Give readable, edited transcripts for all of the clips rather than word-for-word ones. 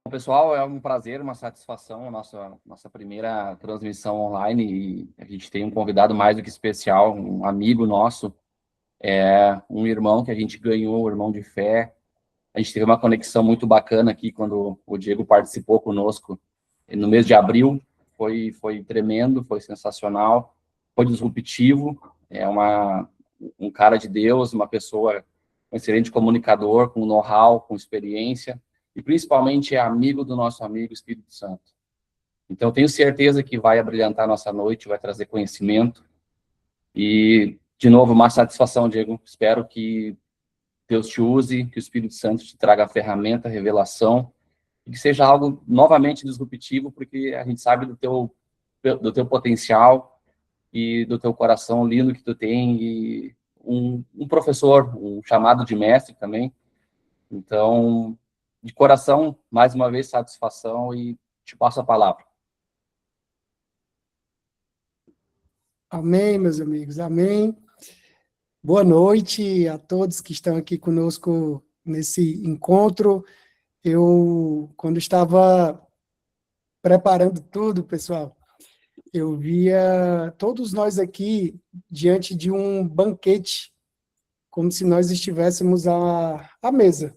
Pessoal, é um prazer, uma satisfação, nossa primeira transmissão online, e a gente tem um convidado mais do que especial, um amigo nosso, um irmão que a gente ganhou, um irmão de fé. A gente teve uma conexão muito bacana aqui quando o Diego participou conosco no mês de abril. Foi tremendo, foi sensacional, foi disruptivo. Um cara de Deus, uma pessoa, um excelente comunicador, com know-how, com experiência, e principalmente é amigo do nosso amigo Espírito Santo. Então, tenho certeza que vai abrilhantar a nossa noite, vai trazer conhecimento. E, de novo, uma satisfação, Diego. Espero que Deus te use, que o Espírito Santo te traga a ferramenta, a revelação, e que seja algo novamente disruptivo, porque a gente sabe do teu potencial e do teu coração lindo que tu tem, e um professor, um chamado de mestre também. Então, de coração, mais uma vez, satisfação, e te passo a palavra. Amém, meus amigos, amém. Boa noite a todos que estão aqui conosco nesse encontro. Quando estava preparando tudo, pessoal, eu via todos nós aqui diante de um banquete, como se nós estivéssemos à mesa.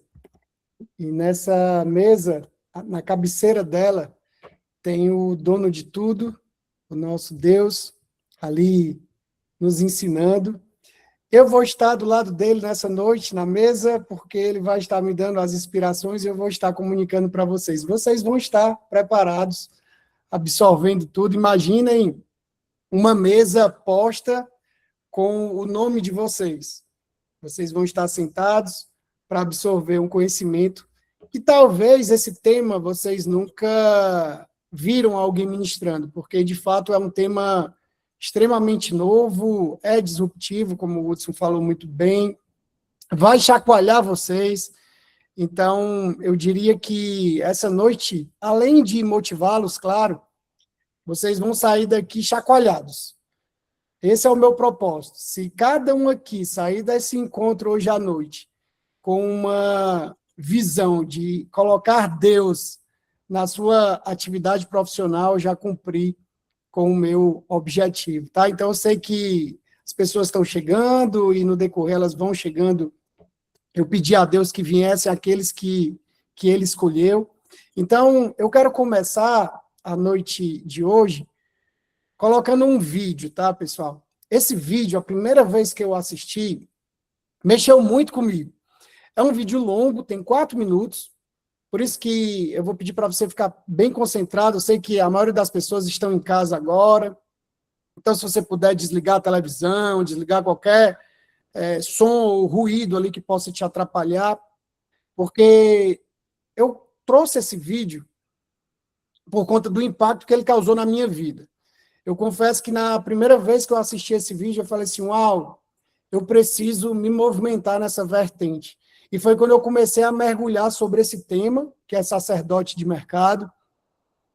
E nessa mesa, na cabeceira dela, tem o dono de tudo, o nosso Deus, ali nos ensinando. Eu vou estar do lado dele nessa noite, na mesa, porque ele vai estar me dando as inspirações e eu vou estar comunicando para vocês. Vocês vão estar preparados, absorvendo tudo. Imaginem uma mesa posta com o nome de vocês. Vocês vão estar sentados para absorver um conhecimento que talvez esse tema vocês nunca viram alguém ministrando, porque de fato é um tema extremamente novo, é disruptivo, como o Hudson falou muito bem, vai chacoalhar vocês. Então, eu diria que essa noite, além de motivá-los, claro, vocês vão sair daqui chacoalhados. Esse é o meu propósito. Se cada um aqui sair desse encontro hoje à noite com uma visão de colocar Deus na sua atividade profissional, eu já cumpri com o meu objetivo, tá? Então, eu sei que as pessoas estão chegando e, no decorrer, elas vão chegando. Eu pedi a Deus que viessem aqueles que Ele escolheu. Então, eu quero começar a noite de hoje colocando um vídeo, tá, pessoal? Esse vídeo, a primeira vez que eu assisti, mexeu muito comigo. É um vídeo longo, tem 4 minutos, por isso que eu vou pedir para você ficar bem concentrado. Eu sei que a maioria das pessoas estão em casa agora, então se você puder desligar a televisão, desligar qualquer som ou ruído ali que possa te atrapalhar, porque eu trouxe esse vídeo por conta do impacto que ele causou na minha vida. Eu confesso que na primeira vez que eu assisti esse vídeo, eu falei assim, uau, eu preciso me movimentar nessa vertente. E foi quando eu comecei a mergulhar sobre esse tema, que é sacerdote de mercado,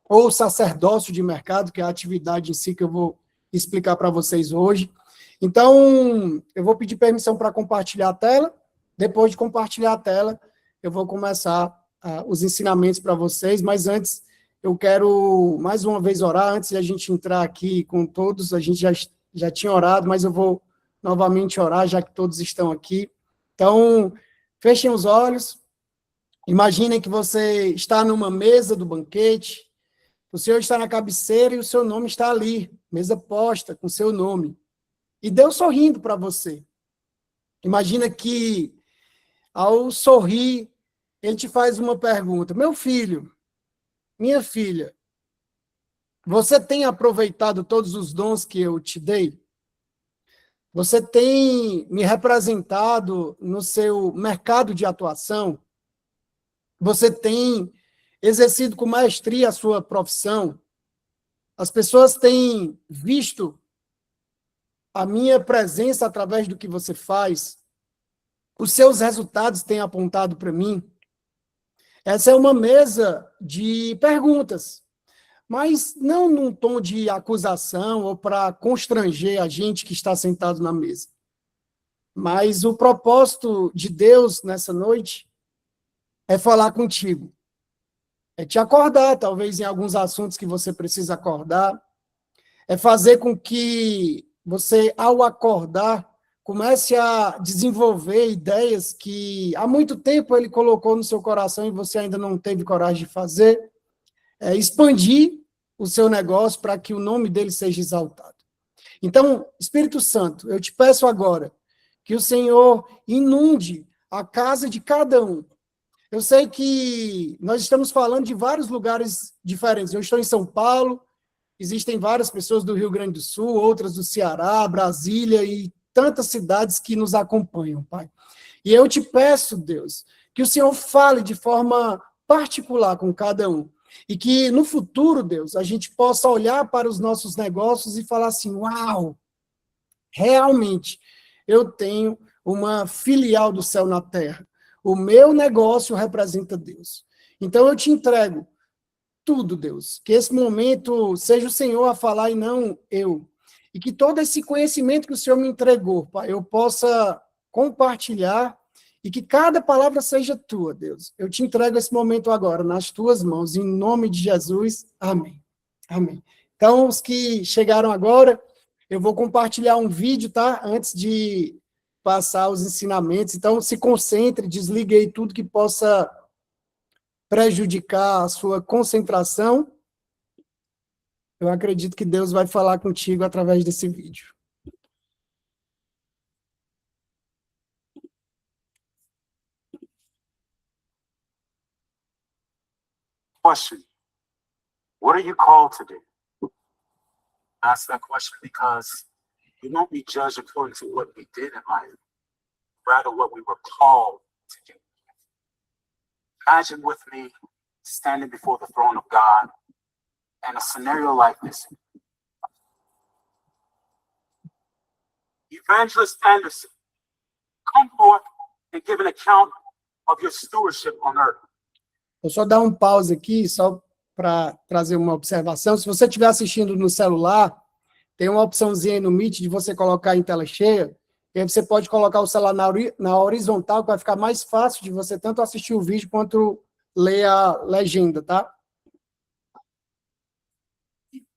ou sacerdócio de mercado, que é a atividade em si que eu vou explicar para vocês hoje. Então, eu vou pedir permissão para compartilhar a tela. Depois de compartilhar a tela, eu vou começar os ensinamentos para vocês, mas antes, eu quero mais uma vez orar, antes de a gente entrar aqui com todos, a gente já tinha orado, mas eu vou novamente orar, já que todos estão aqui. Então, fechem os olhos, imaginem que você está numa mesa do banquete, o Senhor está na cabeceira e o seu nome está ali, mesa posta com seu nome. E Deus sorrindo para você. Imagina que, ao sorrir, Ele te faz uma pergunta. Meu filho, minha filha, você tem aproveitado todos os dons que eu te dei? Você tem me representado no seu mercado de atuação? Você tem exercido com maestria a sua profissão? As pessoas têm visto a minha presença através do que você faz? Os seus resultados têm apontado para mim? Essa é uma mesa de perguntas, mas não num tom de acusação ou para constranger a gente que está sentado na mesa. Mas o propósito de Deus nessa noite é falar contigo. É te acordar, talvez, em alguns assuntos que você precisa acordar. É fazer com que você, ao acordar, comece a desenvolver ideias que há muito tempo ele colocou no seu coração e você ainda não teve coragem de fazer. É expandir o seu negócio para que o nome dele seja exaltado. Então, Espírito Santo, eu te peço agora que o Senhor inunde a casa de cada um. Eu sei que nós estamos falando de vários lugares diferentes. Eu estou em São Paulo, existem várias pessoas do Rio Grande do Sul, outras do Ceará, Brasília e tantas cidades que nos acompanham, Pai. E eu te peço, Deus, que o Senhor fale de forma particular com cada um. E que no futuro, Deus, a gente possa olhar para os nossos negócios e falar assim: uau, realmente, eu tenho uma filial do céu na terra. O meu negócio representa Deus. Então eu te entrego tudo, Deus. Que esse momento seja o Senhor a falar e não eu. E que todo esse conhecimento que o Senhor me entregou, Pai, eu possa compartilhar e que cada palavra seja tua, Deus. Eu te entrego esse momento agora nas tuas mãos, em nome de Jesus. Amém. Amém. Então, os que chegaram agora, eu vou compartilhar um vídeo, tá? Antes de passar os ensinamentos. Então, se concentre, desligue aí tudo que possa prejudicar a sua concentração. Eu acredito que Deus vai falar contigo através desse vídeo. Question: what are you called to do? I ask that question because we won't be judged according to what we did in life, rather what we were called to do. Imagine with me standing before the throne of God in a scenario like this. Evangelist Anderson, come forth and give an account of your stewardship on earth. Vou só dar um pause aqui, só para trazer uma observação. Se você estiver assistindo no celular, tem uma opçãozinha aí no Meet de você colocar em tela cheia, e aí você pode colocar o celular na horizontal, que vai ficar mais fácil de você tanto assistir o vídeo quanto ler a legenda, tá?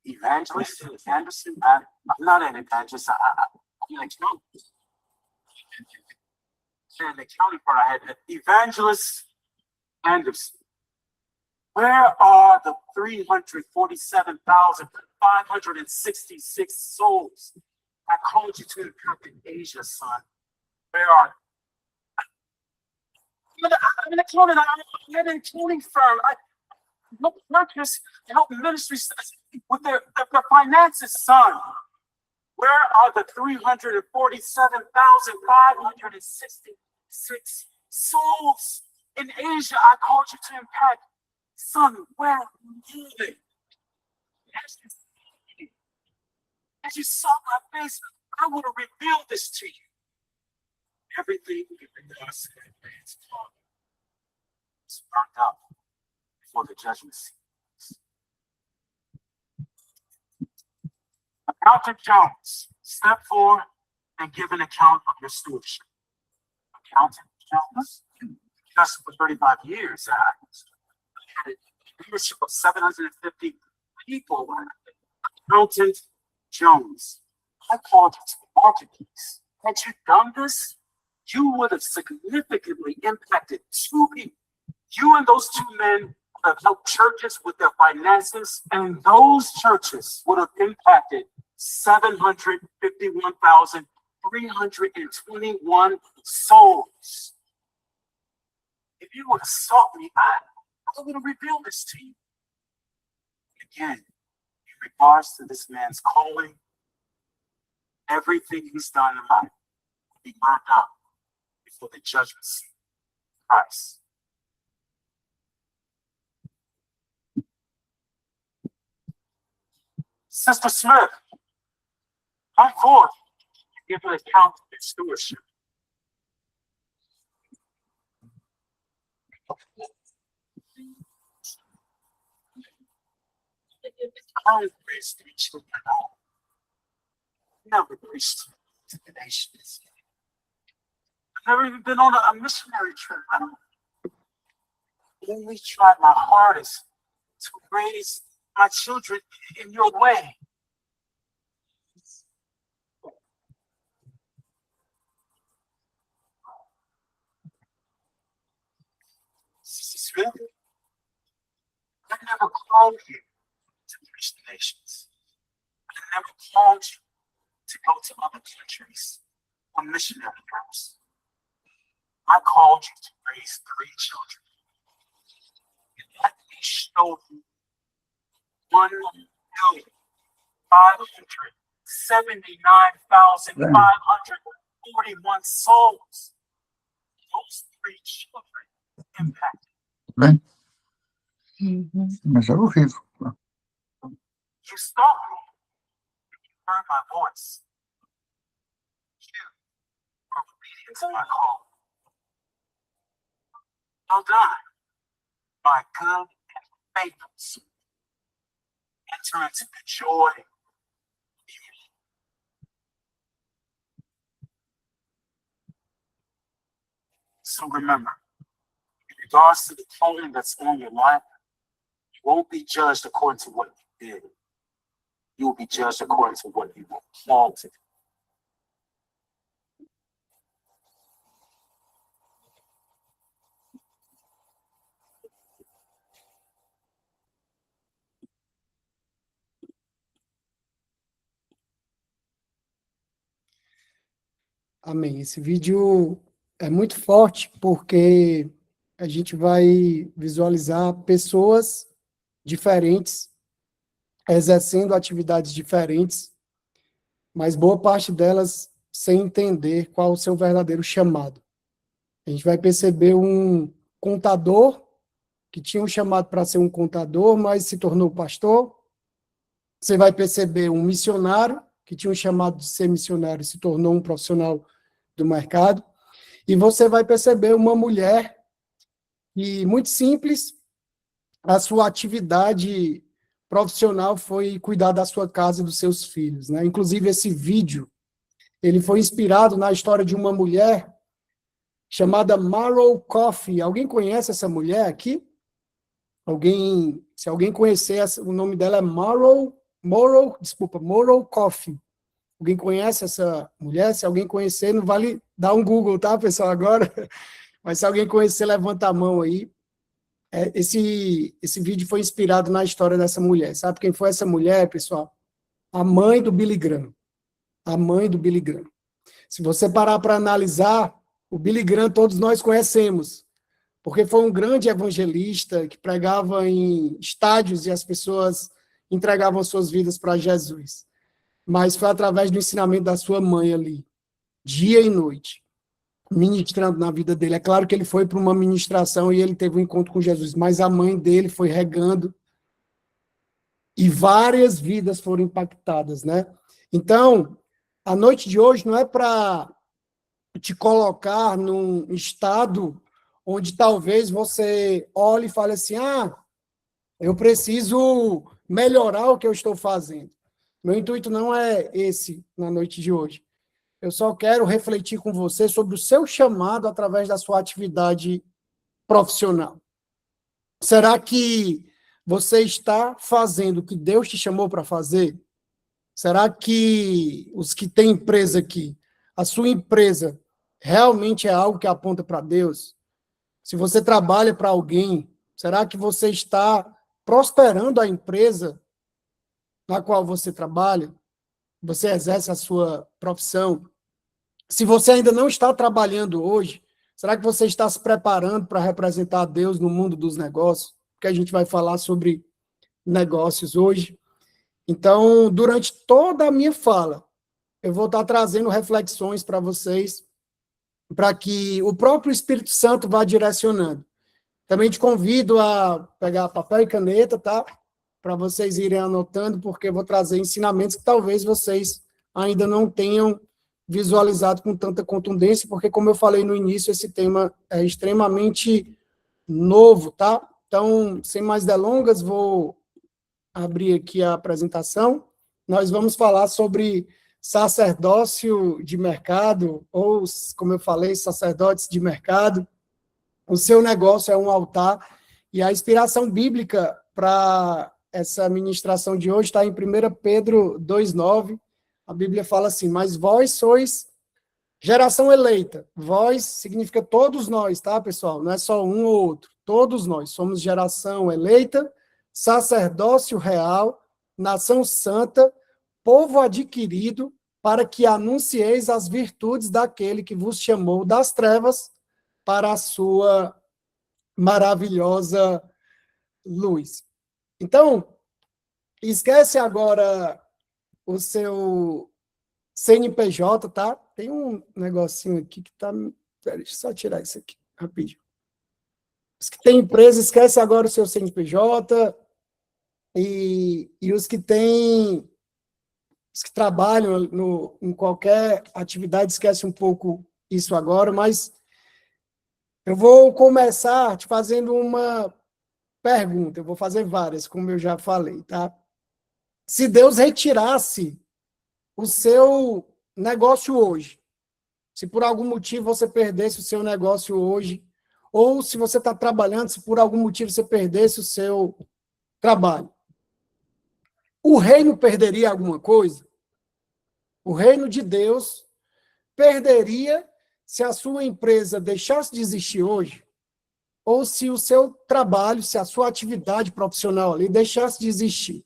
Evangelist Anderson, I'm not an evangelist, I'm an accountant. And the accounting part I had, Evangelist Anderson. Where are the 347,566 souls I called you to impact in Asia, son? Where are they? I'm an accountant. I had an accounting firm. I help workers, I help ministries with their finances, son. Where are the 347,566 souls in Asia I called you to impact? Son, where are they? As you saw my face, I would have revealed this to you. Everything in regards to that man's father is burnt up before the judgment seat. Accountant Jones, step forward and give an account of your stewardship. Accountant Jones, just for 35 years, I had a leadership of 750 people. Accountant Jones, I called you to the marketplace. Had you done this, you would have significantly impacted two people. You and those two men have helped churches with their finances, and those churches would have impacted 751,321 souls. If you would have sought me, I would have revealed this to you. Again, in regards to this man's calling, everything he's done in life will be burned up before the judgment seat of Christ. Sister Smith, come forth and give an account of your stewardship. I raised 3 children at home. Never preached to the nations. I've never even been on a missionary trip. I only tried my hardest to raise my children in your way. Sister Smith, I never called you to reach the nations. I never called you to go to other countries on missionary trips. I called you to raise 3 children. And let me show you 1,579,541 souls. Those 3 children impacted. Bem, mas é horrível. You saw me. You heard my voice. You were obedient to my call. Well done, my good and faithful servant. Enter into the joy. So remember, in regards to the calling that's on your life, you won't be judged according to what you did. You will be judged according to what you were called to do. Amém. Esse vídeo é muito forte porque a gente vai visualizar pessoas diferentes exercendo atividades diferentes, mas boa parte delas sem entender qual o seu verdadeiro chamado. A gente vai perceber um contador que tinha um chamado para ser um contador, mas se tornou pastor. Você vai perceber um missionário que tinha um chamado de ser missionário e se tornou um profissional do mercado. E você vai perceber uma mulher que, muito simples, a sua atividade profissional foi cuidar da sua casa e dos seus filhos, né? Inclusive, esse vídeo, ele foi inspirado na história de uma mulher chamada Mauro Coffey. Alguém conhece essa mulher aqui? Se alguém conhecer, o nome dela é Mauro Coffey. Alguém conhece essa mulher? Se alguém conhecer, não vale dar um Google, tá, pessoal, agora? Mas se alguém conhecer, levanta a mão aí. Esse vídeo foi inspirado na história dessa mulher. Sabe quem foi essa mulher, pessoal? A mãe do Billy Graham. A mãe do Billy Graham. Se você parar para analisar, o Billy Graham todos nós conhecemos, porque foi um grande evangelista que pregava em estádios e as pessoas entregavam suas vidas para Jesus. Mas foi através do ensinamento da sua mãe ali, dia e noite, ministrando na vida dele. É claro que ele foi para uma ministração e ele teve um encontro com Jesus, mas a mãe dele foi regando e várias vidas foram impactadas, né? Então, a noite de hoje não é para te colocar num estado onde talvez você olhe e fale assim, eu preciso melhorar o que eu estou fazendo. Meu intuito não é esse na noite de hoje. Eu só quero refletir com você sobre o seu chamado através da sua atividade profissional. Será que você está fazendo o que Deus te chamou para fazer? Será que os que têm empresa aqui, a sua empresa realmente é algo que aponta para Deus? Se você trabalha para alguém, será que você está prosperando a empresa na qual você trabalha? Você exerce a sua profissão? Se você ainda não está trabalhando hoje, será que você está se preparando para representar a Deus no mundo dos negócios? Porque a gente vai falar sobre negócios hoje. Então, durante toda a minha fala, eu vou estar trazendo reflexões para vocês, para que o próprio Espírito Santo vá direcionando. Também te convido a pegar papel e caneta, tá? Para vocês irem anotando, porque eu vou trazer ensinamentos que talvez vocês ainda não tenham visualizado com tanta contundência, porque, como eu falei no início, esse tema é extremamente novo, tá? Então, sem mais delongas, vou abrir aqui a apresentação. Nós vamos falar sobre sacerdócio de mercado, ou, como eu falei, sacerdotes de mercado. O seu negócio é um altar, e a inspiração bíblica para essa ministração de hoje está em 1 Pedro 2,9. A Bíblia fala assim: mas vós sois geração eleita. Vós significa todos nós, tá, pessoal? Não é só um ou outro. Todos nós somos geração eleita, sacerdócio real, nação santa, povo adquirido, para que anuncieis as virtudes daquele que vos chamou das trevas para a sua maravilhosa luz. Então, esquece agora o seu CNPJ, tá? Tem um negocinho aqui que tá... Pera, deixa eu só tirar isso aqui, rapidinho. Os que têm empresa, esquece agora o seu CNPJ, e os que têm... Os que trabalham em qualquer atividade, esquece um pouco isso agora, mas eu vou começar te fazendo uma pergunta, eu vou fazer várias, como eu já falei, tá? Se Deus retirasse o seu negócio hoje, se por algum motivo você perdesse o seu negócio hoje, ou se você está trabalhando, se por algum motivo você perdesse o seu trabalho, o reino perderia alguma coisa? O reino de Deus perderia se a sua empresa deixasse de existir hoje? Ou se o seu trabalho, se a sua atividade profissional ali deixasse de existir?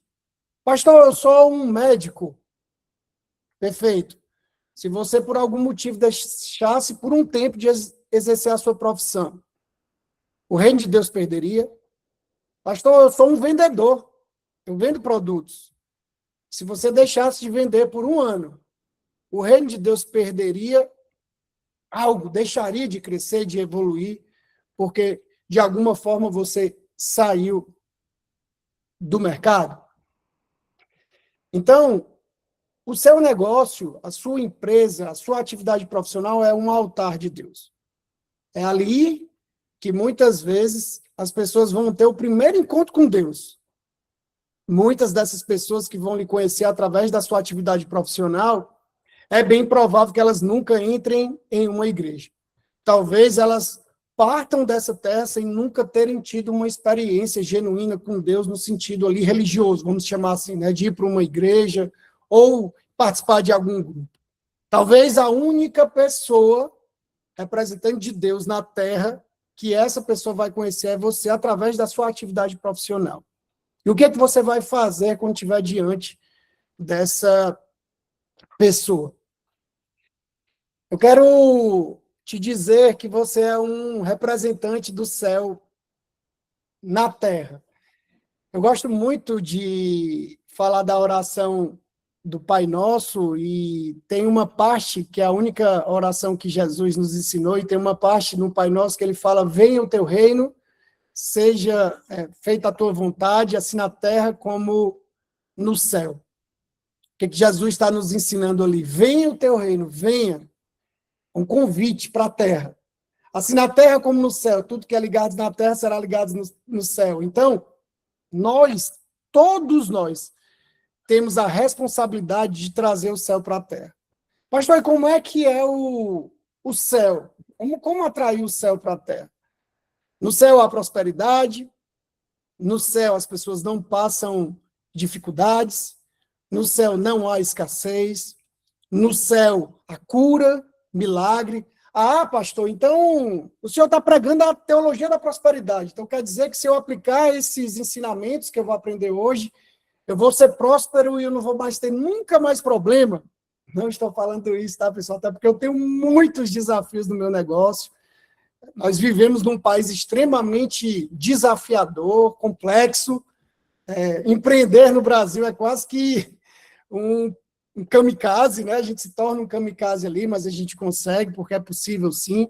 Pastor, eu sou um médico. Perfeito. Se você, por algum motivo, deixasse por um tempo de exercer a sua profissão, o reino de Deus perderia? Pastor, eu sou um vendedor. Eu vendo produtos. Se você deixasse de vender por um ano, o reino de Deus perderia algo, deixaria de crescer, de evoluir, porque, de alguma forma, você saiu do mercado? Então, o seu negócio, a sua empresa, a sua atividade profissional é um altar de Deus. É ali que, muitas vezes, as pessoas vão ter o primeiro encontro com Deus. Muitas dessas pessoas que vão lhe conhecer através da sua atividade profissional, é bem provável que elas nunca entrem em uma igreja. Talvez elas partam dessa terra sem nunca terem tido uma experiência genuína com Deus no sentido ali religioso, vamos chamar assim, né, de ir para uma igreja ou participar de algum grupo. Talvez a única pessoa representante de Deus na terra que essa pessoa vai conhecer é você através da sua atividade profissional. E o que é que você vai fazer quando estiver diante dessa pessoa? Eu quero te dizer que você é um representante do céu na terra. Eu gosto muito de falar da oração do Pai Nosso, e tem uma parte que é a única oração que Jesus nos ensinou, e tem uma parte no Pai Nosso que ele fala: venha o teu reino, seja feita a tua vontade, assim na terra como no céu. O que Jesus está nos ensinando ali? Venha o teu reino, venha. Um convite para a terra. Assim na terra como no céu, tudo que é ligado na terra será ligado no céu. Então, nós, todos nós, temos a responsabilidade de trazer o céu para a terra. Pastor, e como é que é o céu? Como atrair o céu para a terra? No céu há prosperidade, no céu as pessoas não passam dificuldades, no céu não há escassez, no céu há cura, milagre. Ah, pastor, então o senhor está pregando a teologia da prosperidade. Então quer dizer que se eu aplicar esses ensinamentos que eu vou aprender hoje, eu vou ser próspero e eu não vou mais ter nunca mais problema? Não estou falando isso, tá, pessoal? Até porque eu tenho muitos desafios no meu negócio. Nós vivemos num país extremamente desafiador, complexo. Empreender no Brasil é quase que um kamikaze, né? A gente se torna um kamikaze ali, mas a gente consegue, porque é possível sim.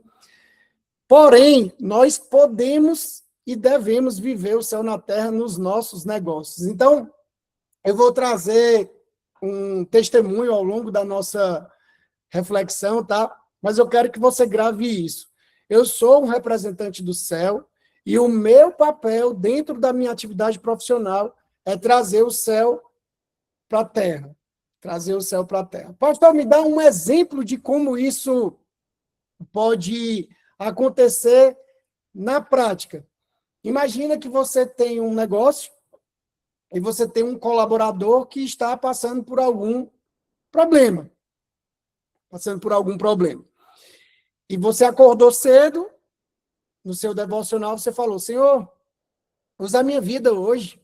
Porém, nós podemos e devemos viver o céu na terra nos nossos negócios. Então, eu vou trazer um testemunho ao longo da nossa reflexão, tá? Mas eu quero que você grave isso. Eu sou um representante do céu e o meu papel dentro da minha atividade profissional é trazer o céu para a terra. Trazer o céu para a terra. Pastor, me dá um exemplo de como isso pode acontecer na prática. Imagina que você tem um negócio, e você tem um colaborador que está passando por algum problema. E você acordou cedo, no seu devocional, você falou: Senhor, usa a minha vida hoje.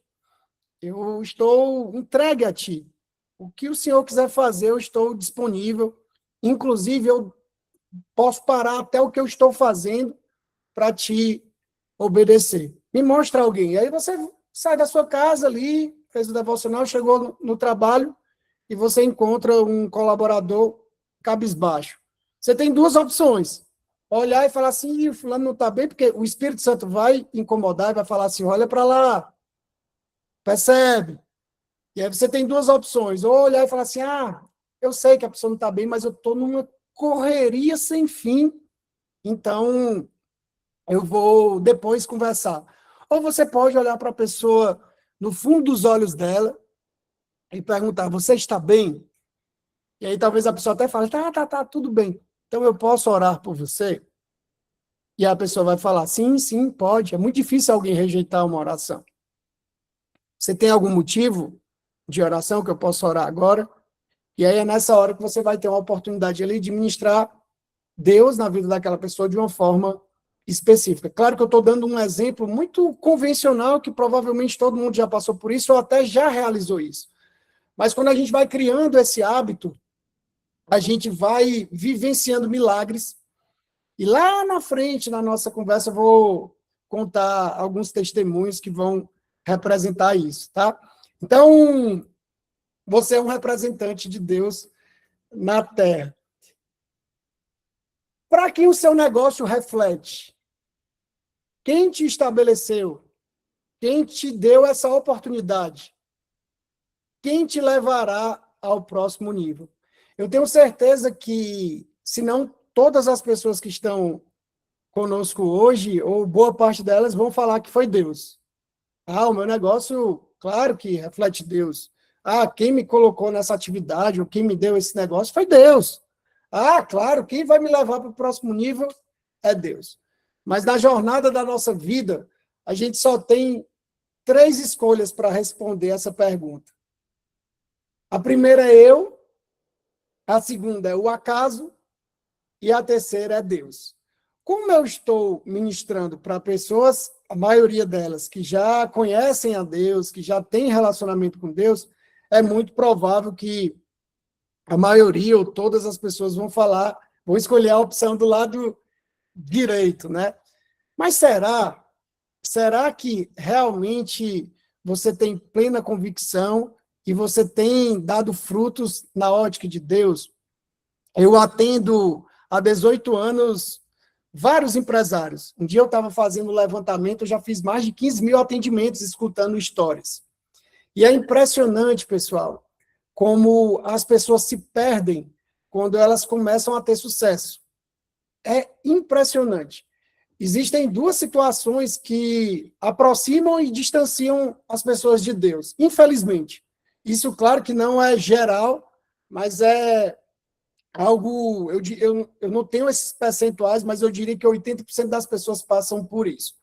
Eu estou entregue a Ti. O que o Senhor quiser fazer, eu estou disponível. Inclusive, eu posso parar até o que eu estou fazendo para Te obedecer. Me mostra alguém. Aí você sai da sua casa ali, fez o devocional, chegou no trabalho e você encontra um colaborador cabisbaixo. Você tem duas opções. Olhar e falar assim: o fulano não está bem, porque o Espírito Santo vai incomodar e vai falar assim: olha para lá, percebe? E aí você tem duas opções. Ou olhar e falar assim: eu sei que a pessoa não está bem, mas eu estou numa correria sem fim, então eu vou depois conversar. Ou você pode olhar para a pessoa no fundo dos olhos dela e perguntar: você está bem? E aí talvez a pessoa até fale: tá, tudo bem. Então eu posso orar por você? E a pessoa vai falar: sim, pode. É muito difícil alguém rejeitar uma oração. Você tem algum motivo de oração que eu posso orar agora? E aí é nessa hora que você vai ter uma oportunidade ali de ministrar Deus na vida daquela pessoa de uma forma específica. Claro que eu estou dando um exemplo muito convencional, que provavelmente todo mundo já passou por isso ou até já realizou isso. Mas quando a gente vai criando esse hábito, a gente vai vivenciando milagres. E lá na frente, na nossa conversa, eu vou contar alguns testemunhos que vão representar isso, tá? Então, você é um representante de Deus na Terra. Para que o seu negócio reflete? Quem te estabeleceu? Quem te deu essa oportunidade? Quem te levará ao próximo nível? Eu tenho certeza que, se não todas as pessoas que estão conosco hoje, ou boa parte delas, vão falar que foi Deus. O meu negócio, claro que reflete Deus. Quem me colocou nessa atividade, ou quem me deu esse negócio, foi Deus. Claro, quem vai me levar para o próximo nível é Deus. Mas na jornada da nossa vida, a gente só tem 3 escolhas para responder essa pergunta. A primeira é eu, a segunda é o acaso, e a terceira é Deus. Como eu estou ministrando para pessoas, a maioria delas, que já conhecem a Deus, que já têm relacionamento com Deus, é muito provável que a maioria ou todas as pessoas vão escolher a opção do lado direito, né? Mas será que realmente você tem plena convicção e você tem dado frutos na ótica de Deus? Eu atendo há 18 anos vários empresários. Um dia eu estava fazendo um levantamento, eu já fiz mais de 15 mil atendimentos escutando histórias. E é impressionante, pessoal, como as pessoas se perdem quando elas começam a ter sucesso. É impressionante. Existem 2 situações que aproximam e distanciam as pessoas de Deus, infelizmente. Isso, claro que não é geral, mas é algo, eu não tenho esses percentuais, mas eu diria que 80% das pessoas passam por isso.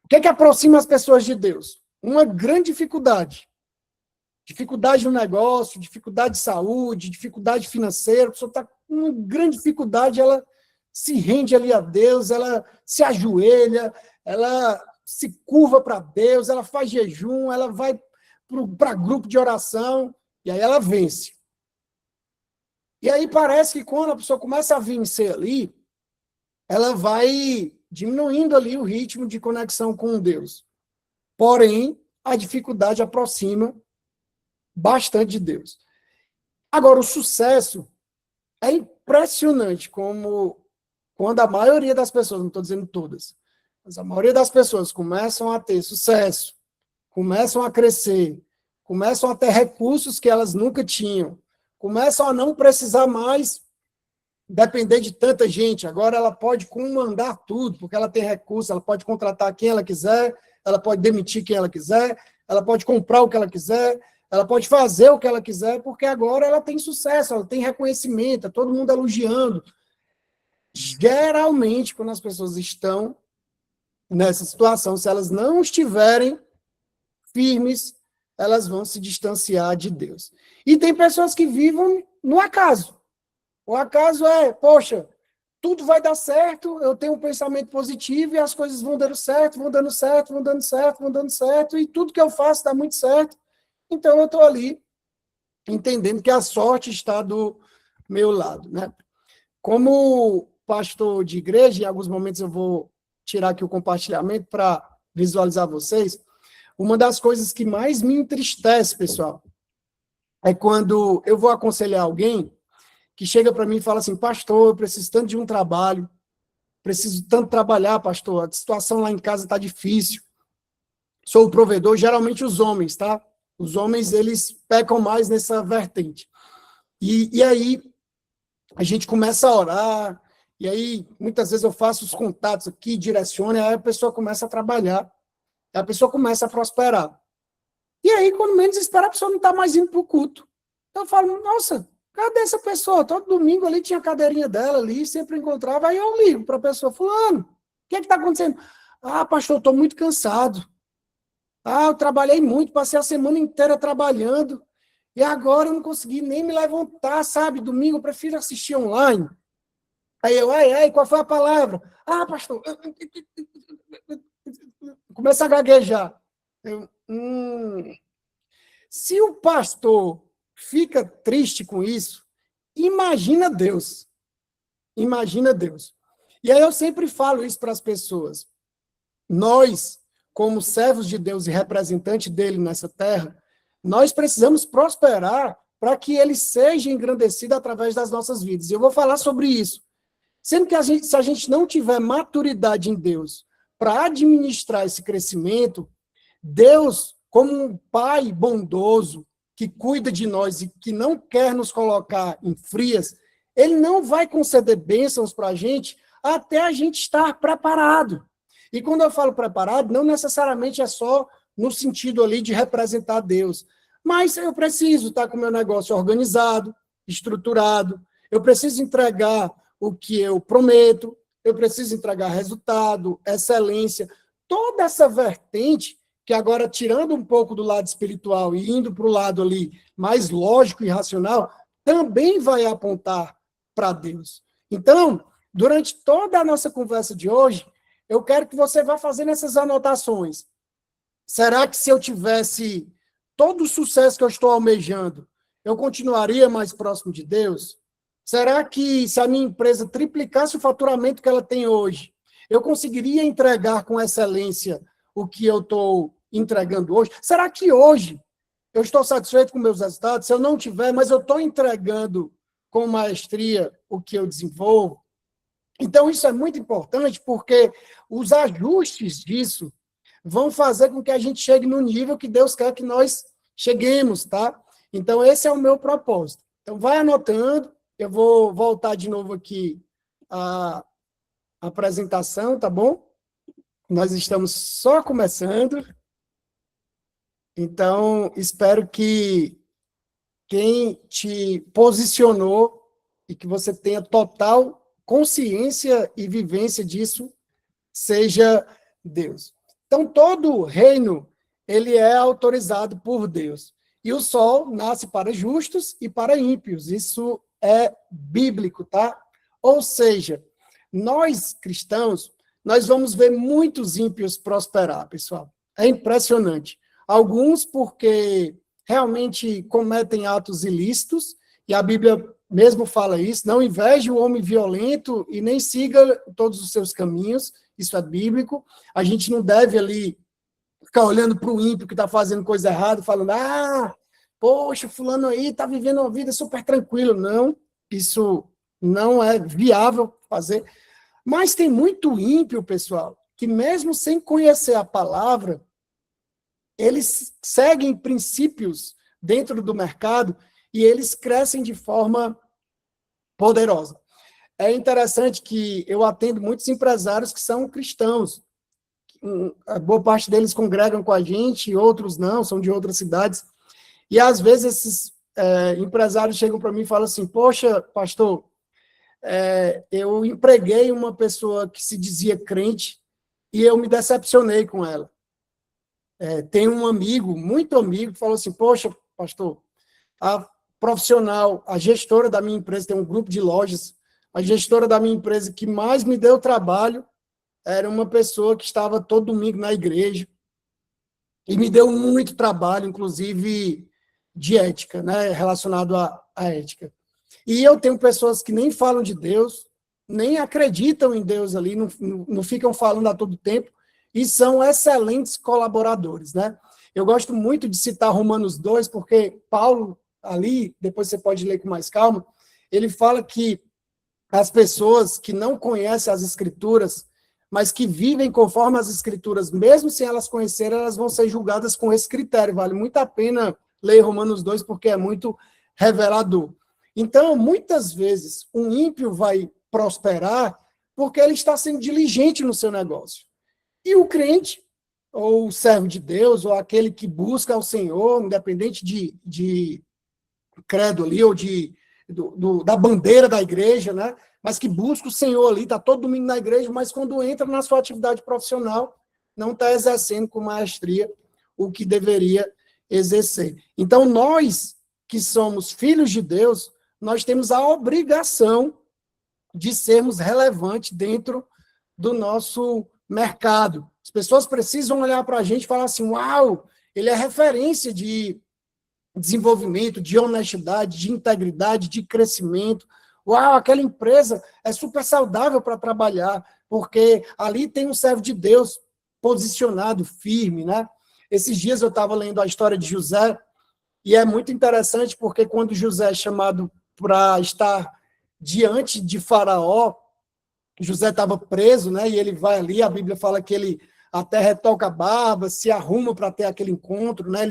O que é que aproxima as pessoas de Deus? Uma grande dificuldade. Dificuldade no negócio, dificuldade de saúde, dificuldade financeira, a pessoa está com uma grande dificuldade, ela se rende ali a Deus, ela se ajoelha, ela se curva para Deus, ela faz jejum, ela vai para grupo de oração, e aí ela vence. E aí parece que quando a pessoa começa a vencer ali, ela vai diminuindo ali o ritmo de conexão com Deus. Porém, a dificuldade aproxima bastante de Deus. Agora, o sucesso é impressionante como quando a maioria das pessoas, não estou dizendo todas, mas a maioria das pessoas começam a ter sucesso, começam a crescer, começam a ter recursos que elas nunca tinham, começam a não precisar mais depender de tanta gente. Agora ela pode comandar tudo, porque ela tem recursos, ela pode contratar quem ela quiser, ela pode demitir quem ela quiser, ela pode comprar o que ela quiser, ela pode fazer o que ela quiser, porque agora ela tem sucesso, ela tem reconhecimento, todo mundo elogiando. Geralmente, quando as pessoas estão nessa situação, se elas não estiverem firmes, elas vão se distanciar de Deus. E tem pessoas que vivem no acaso. O acaso é, poxa, tudo vai dar certo, eu tenho um pensamento positivo e as coisas vão dando certo, vão dando certo, vão dando certo, vão dando certo, e tudo que eu faço dá muito certo. Então, eu estou ali entendendo que a sorte está do meu lado, né? Como pastor de igreja, em alguns momentos eu vou tirar aqui o compartilhamento para visualizar vocês, uma das coisas que mais me entristece, pessoal, é quando eu vou aconselhar alguém que chega para mim e fala assim, pastor, eu preciso tanto de um trabalho, preciso tanto trabalhar, pastor, a situação lá em casa está difícil, sou o provedor, geralmente os homens, tá? Os homens, eles pecam mais nessa vertente. E aí, a gente começa a orar, e aí, muitas vezes eu faço os contatos aqui, direciono, e aí a pessoa começa a trabalhar, a pessoa começa a prosperar. E aí, quando menos espera, a pessoa não está mais indo para o culto. Então eu falo, nossa, cadê essa pessoa? Todo domingo ali tinha a cadeirinha dela ali, sempre encontrava, aí eu ligo para a pessoa, fulano, o que está acontecendo? Ah, pastor, estou muito cansado. Ah, eu trabalhei muito, passei a semana inteira trabalhando, e agora eu não consegui nem me levantar, sabe? Domingo eu prefiro assistir online. Aí eu, ai, qual foi a palavra? Ah, pastor, começa a gaguejar. Eu, Se o pastor fica triste com isso, imagina Deus. Imagina Deus. E aí eu sempre falo isso para as pessoas. Nós, como servos de Deus e representantes dele nessa terra, nós precisamos prosperar para que ele seja engrandecido através das nossas vidas. E eu vou falar sobre isso. Sendo que se a gente não tiver maturidade em Deus para administrar esse crescimento, Deus, como um pai bondoso, que cuida de nós e que não quer nos colocar em frias, ele não vai conceder bênçãos para a gente até a gente estar preparado. E quando eu falo preparado, não necessariamente é só no sentido ali de representar Deus, mas eu preciso estar com o meu negócio organizado, estruturado, eu preciso entregar o que eu prometo, eu preciso entregar resultado, excelência, toda essa vertente que agora, tirando um pouco do lado espiritual e indo para o lado ali mais lógico e racional, também vai apontar para Deus. Então, durante toda a nossa conversa de hoje, eu quero que você vá fazendo essas anotações. Será que se eu tivesse todo o sucesso que eu estou almejando, eu continuaria mais próximo de Deus? Será que se a minha empresa triplicasse o faturamento que ela tem hoje, eu conseguiria entregar com excelência o que eu estou entregando hoje? Será que hoje eu estou satisfeito com meus resultados? Se eu não tiver, mas eu estou entregando com maestria o que eu desenvolvo? Então, isso é muito importante, porque os ajustes disso vão fazer com que a gente chegue no nível que Deus quer que nós cheguemos, tá? Então, esse é o meu propósito. Então, vai anotando, eu vou voltar de novo aqui a apresentação, tá bom? Nós estamos só começando. Então, espero que quem te posicionou e que você tenha total consciência e vivência disso seja Deus. Então, todo reino, ele é autorizado por Deus. E o sol nasce para justos e para ímpios. Isso é bíblico, tá? Ou seja, nós cristãos, nós vamos ver muitos ímpios prosperar, pessoal. É impressionante. Alguns porque realmente cometem atos ilícitos, e a Bíblia mesmo fala isso, não inveje o homem violento e nem siga todos os seus caminhos, isso é bíblico. A gente não deve ali ficar olhando para o ímpio que está fazendo coisa errada, falando, poxa, fulano aí está vivendo uma vida super tranquila. Não, isso não é viável fazer. Mas tem muito ímpio, pessoal, que mesmo sem conhecer a palavra, eles seguem princípios dentro do mercado e eles crescem de forma poderosa. É interessante que eu atendo muitos empresários que são cristãos. A boa parte deles congregam com a gente, outros não, são de outras cidades. E, às vezes, esses empresários chegam para mim e falam assim, poxa, pastor, eu empreguei uma pessoa que se dizia crente e eu me decepcionei com ela. tem um amigo, muito amigo, que falou assim, poxa, pastor, a profissional, a gestora da minha empresa, tem um grupo de lojas, a gestora da minha empresa que mais me deu trabalho era uma pessoa que estava todo domingo na igreja e me deu muito trabalho, inclusive de ética, né, relacionado à ética. E eu tenho pessoas que nem falam de Deus, nem acreditam em Deus ali, não ficam falando a todo tempo, e são excelentes colaboradores, né? Eu gosto muito de citar Romanos 2, porque Paulo, ali, depois você pode ler com mais calma, ele fala que as pessoas que não conhecem as Escrituras, mas que vivem conforme as Escrituras, mesmo sem elas conhecerem, elas vão ser julgadas com esse critério. Vale muito a pena ler Romanos 2, porque é muito revelador. Então, muitas vezes, um ímpio vai prosperar porque ele está sendo diligente no seu negócio. E o crente, ou o servo de Deus, ou aquele que busca ao Senhor, independente de credo ali, ou da bandeira da igreja, né? Mas que busca o Senhor ali, está todo domingo na igreja, mas quando entra na sua atividade profissional, não está exercendo com maestria o que deveria exercer. Então, nós que somos filhos de Deus, nós temos a obrigação de sermos relevantes dentro do nosso mercado. As pessoas precisam olhar para a gente e falar assim, uau, ele é referência de desenvolvimento, de honestidade, de integridade, de crescimento. Uau, aquela empresa é super saudável para trabalhar, porque ali tem um servo de Deus posicionado, firme, né? Esses dias eu estava lendo a história de José, e é muito interessante, porque quando José é chamado para estar diante de Faraó, José estava preso, né? E ele vai ali, a Bíblia fala que ele até retoca a barba, se arruma para ter aquele encontro, né?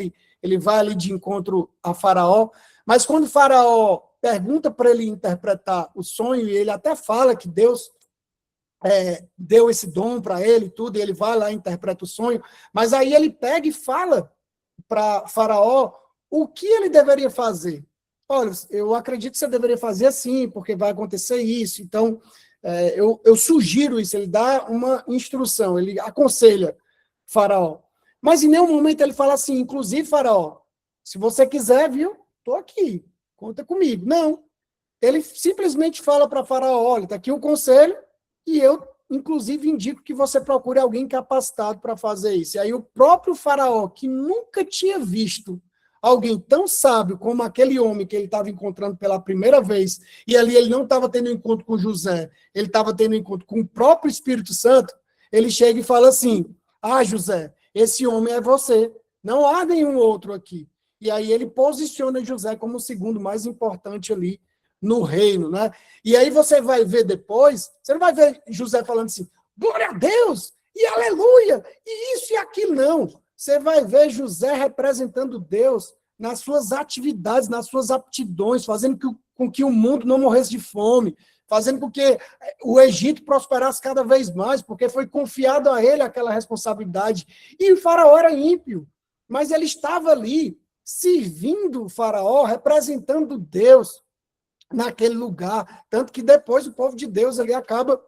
Ele vai ali de encontro a Faraó, mas quando Faraó pergunta para ele interpretar o sonho, e ele até fala que Deus deu esse dom para ele, tudo, e ele vai lá e interpreta o sonho, mas aí ele pega e fala para Faraó o que ele deveria fazer. Olha, eu acredito que você deveria fazer assim, porque vai acontecer isso, então eu sugiro isso, ele dá uma instrução, ele aconselha Faraó. Mas em nenhum momento ele fala assim, inclusive, Faraó, se você quiser, viu, estou aqui, conta comigo. Não, ele simplesmente fala para Faraó, olha, está aqui o conselho, e eu, inclusive, indico que você procure alguém capacitado para fazer isso. E aí o próprio Faraó, que nunca tinha visto alguém tão sábio como aquele homem que ele estava encontrando pela primeira vez, e ali ele não estava tendo um encontro com José, ele estava tendo um encontro com o próprio Espírito Santo, ele chega e fala assim, José, esse homem é você, não há nenhum outro aqui. E aí ele posiciona José como o segundo mais importante ali no reino, né? E aí você vai ver depois, você não vai ver José falando assim, glória a Deus, e aleluia, e isso e aquilo, não. Você vai ver José representando Deus nas suas atividades, nas suas aptidões, fazendo com que o mundo não morresse de fome, fazendo com que o Egito prosperasse cada vez mais, porque foi confiado a ele aquela responsabilidade. E o faraó era ímpio, mas ele estava ali, servindo o faraó, representando Deus naquele lugar, tanto que depois o povo de Deus ali acaba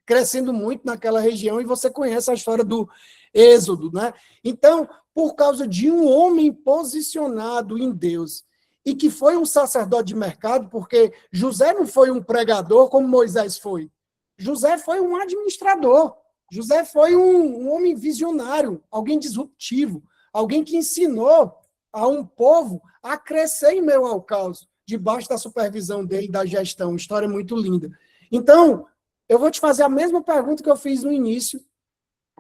crescendo muito naquela região, e você conhece a história do Êxodo, né? Então, por causa de um homem posicionado em Deus, e que foi um sacerdote de mercado, porque José não foi um pregador como Moisés foi. José foi um administrador. José foi um homem visionário, alguém disruptivo, alguém que ensinou a um povo a crescer em meio ao caos, debaixo da supervisão dele, da gestão. História muito linda. Então, eu vou te fazer a mesma pergunta que eu fiz no início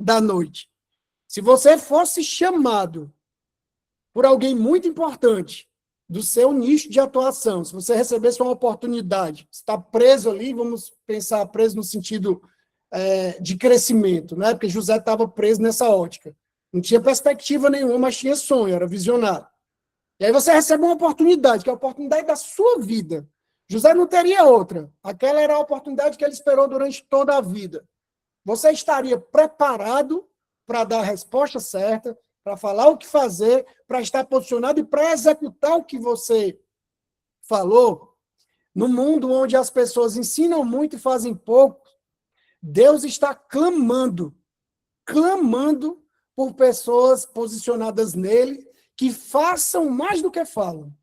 da noite. Se você fosse chamado por alguém muito importante do seu nicho de atuação, se você recebesse uma oportunidade, está preso ali, vamos pensar preso no sentido de crescimento, né? Porque José estava preso nessa ótica. Não tinha perspectiva nenhuma, mas tinha sonho, era visionário. E aí você recebe uma oportunidade, que é a oportunidade da sua vida. José não teria outra. Aquela era a oportunidade que ele esperou durante toda a vida. Você estaria preparado para dar a resposta certa, para falar o que fazer, para estar posicionado e para executar o que você falou? No mundo onde as pessoas ensinam muito e fazem pouco, Deus está clamando por pessoas posicionadas nele que façam mais do que falam.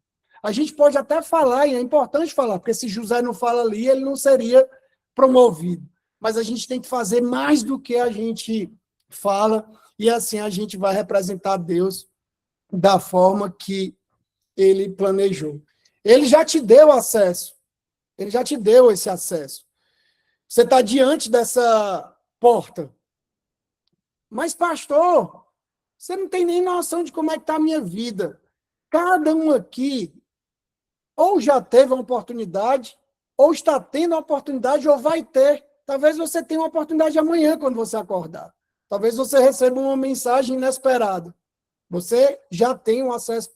A gente pode até falar, e é importante falar, porque se José não fala ali, ele não seria promovido. Mas a gente tem que fazer mais do que a gente fala, e assim a gente vai representar Deus da forma que ele planejou. Ele já te deu acesso. Ele já te deu esse acesso. Você está diante dessa porta. Mas, pastor, você não tem nem noção de como é que está a minha vida. Cada um aqui ou já teve uma oportunidade, ou está tendo uma oportunidade, ou vai ter. Talvez você tenha uma oportunidade amanhã, quando você acordar. Talvez você receba uma mensagem inesperada. Você já tem um acesso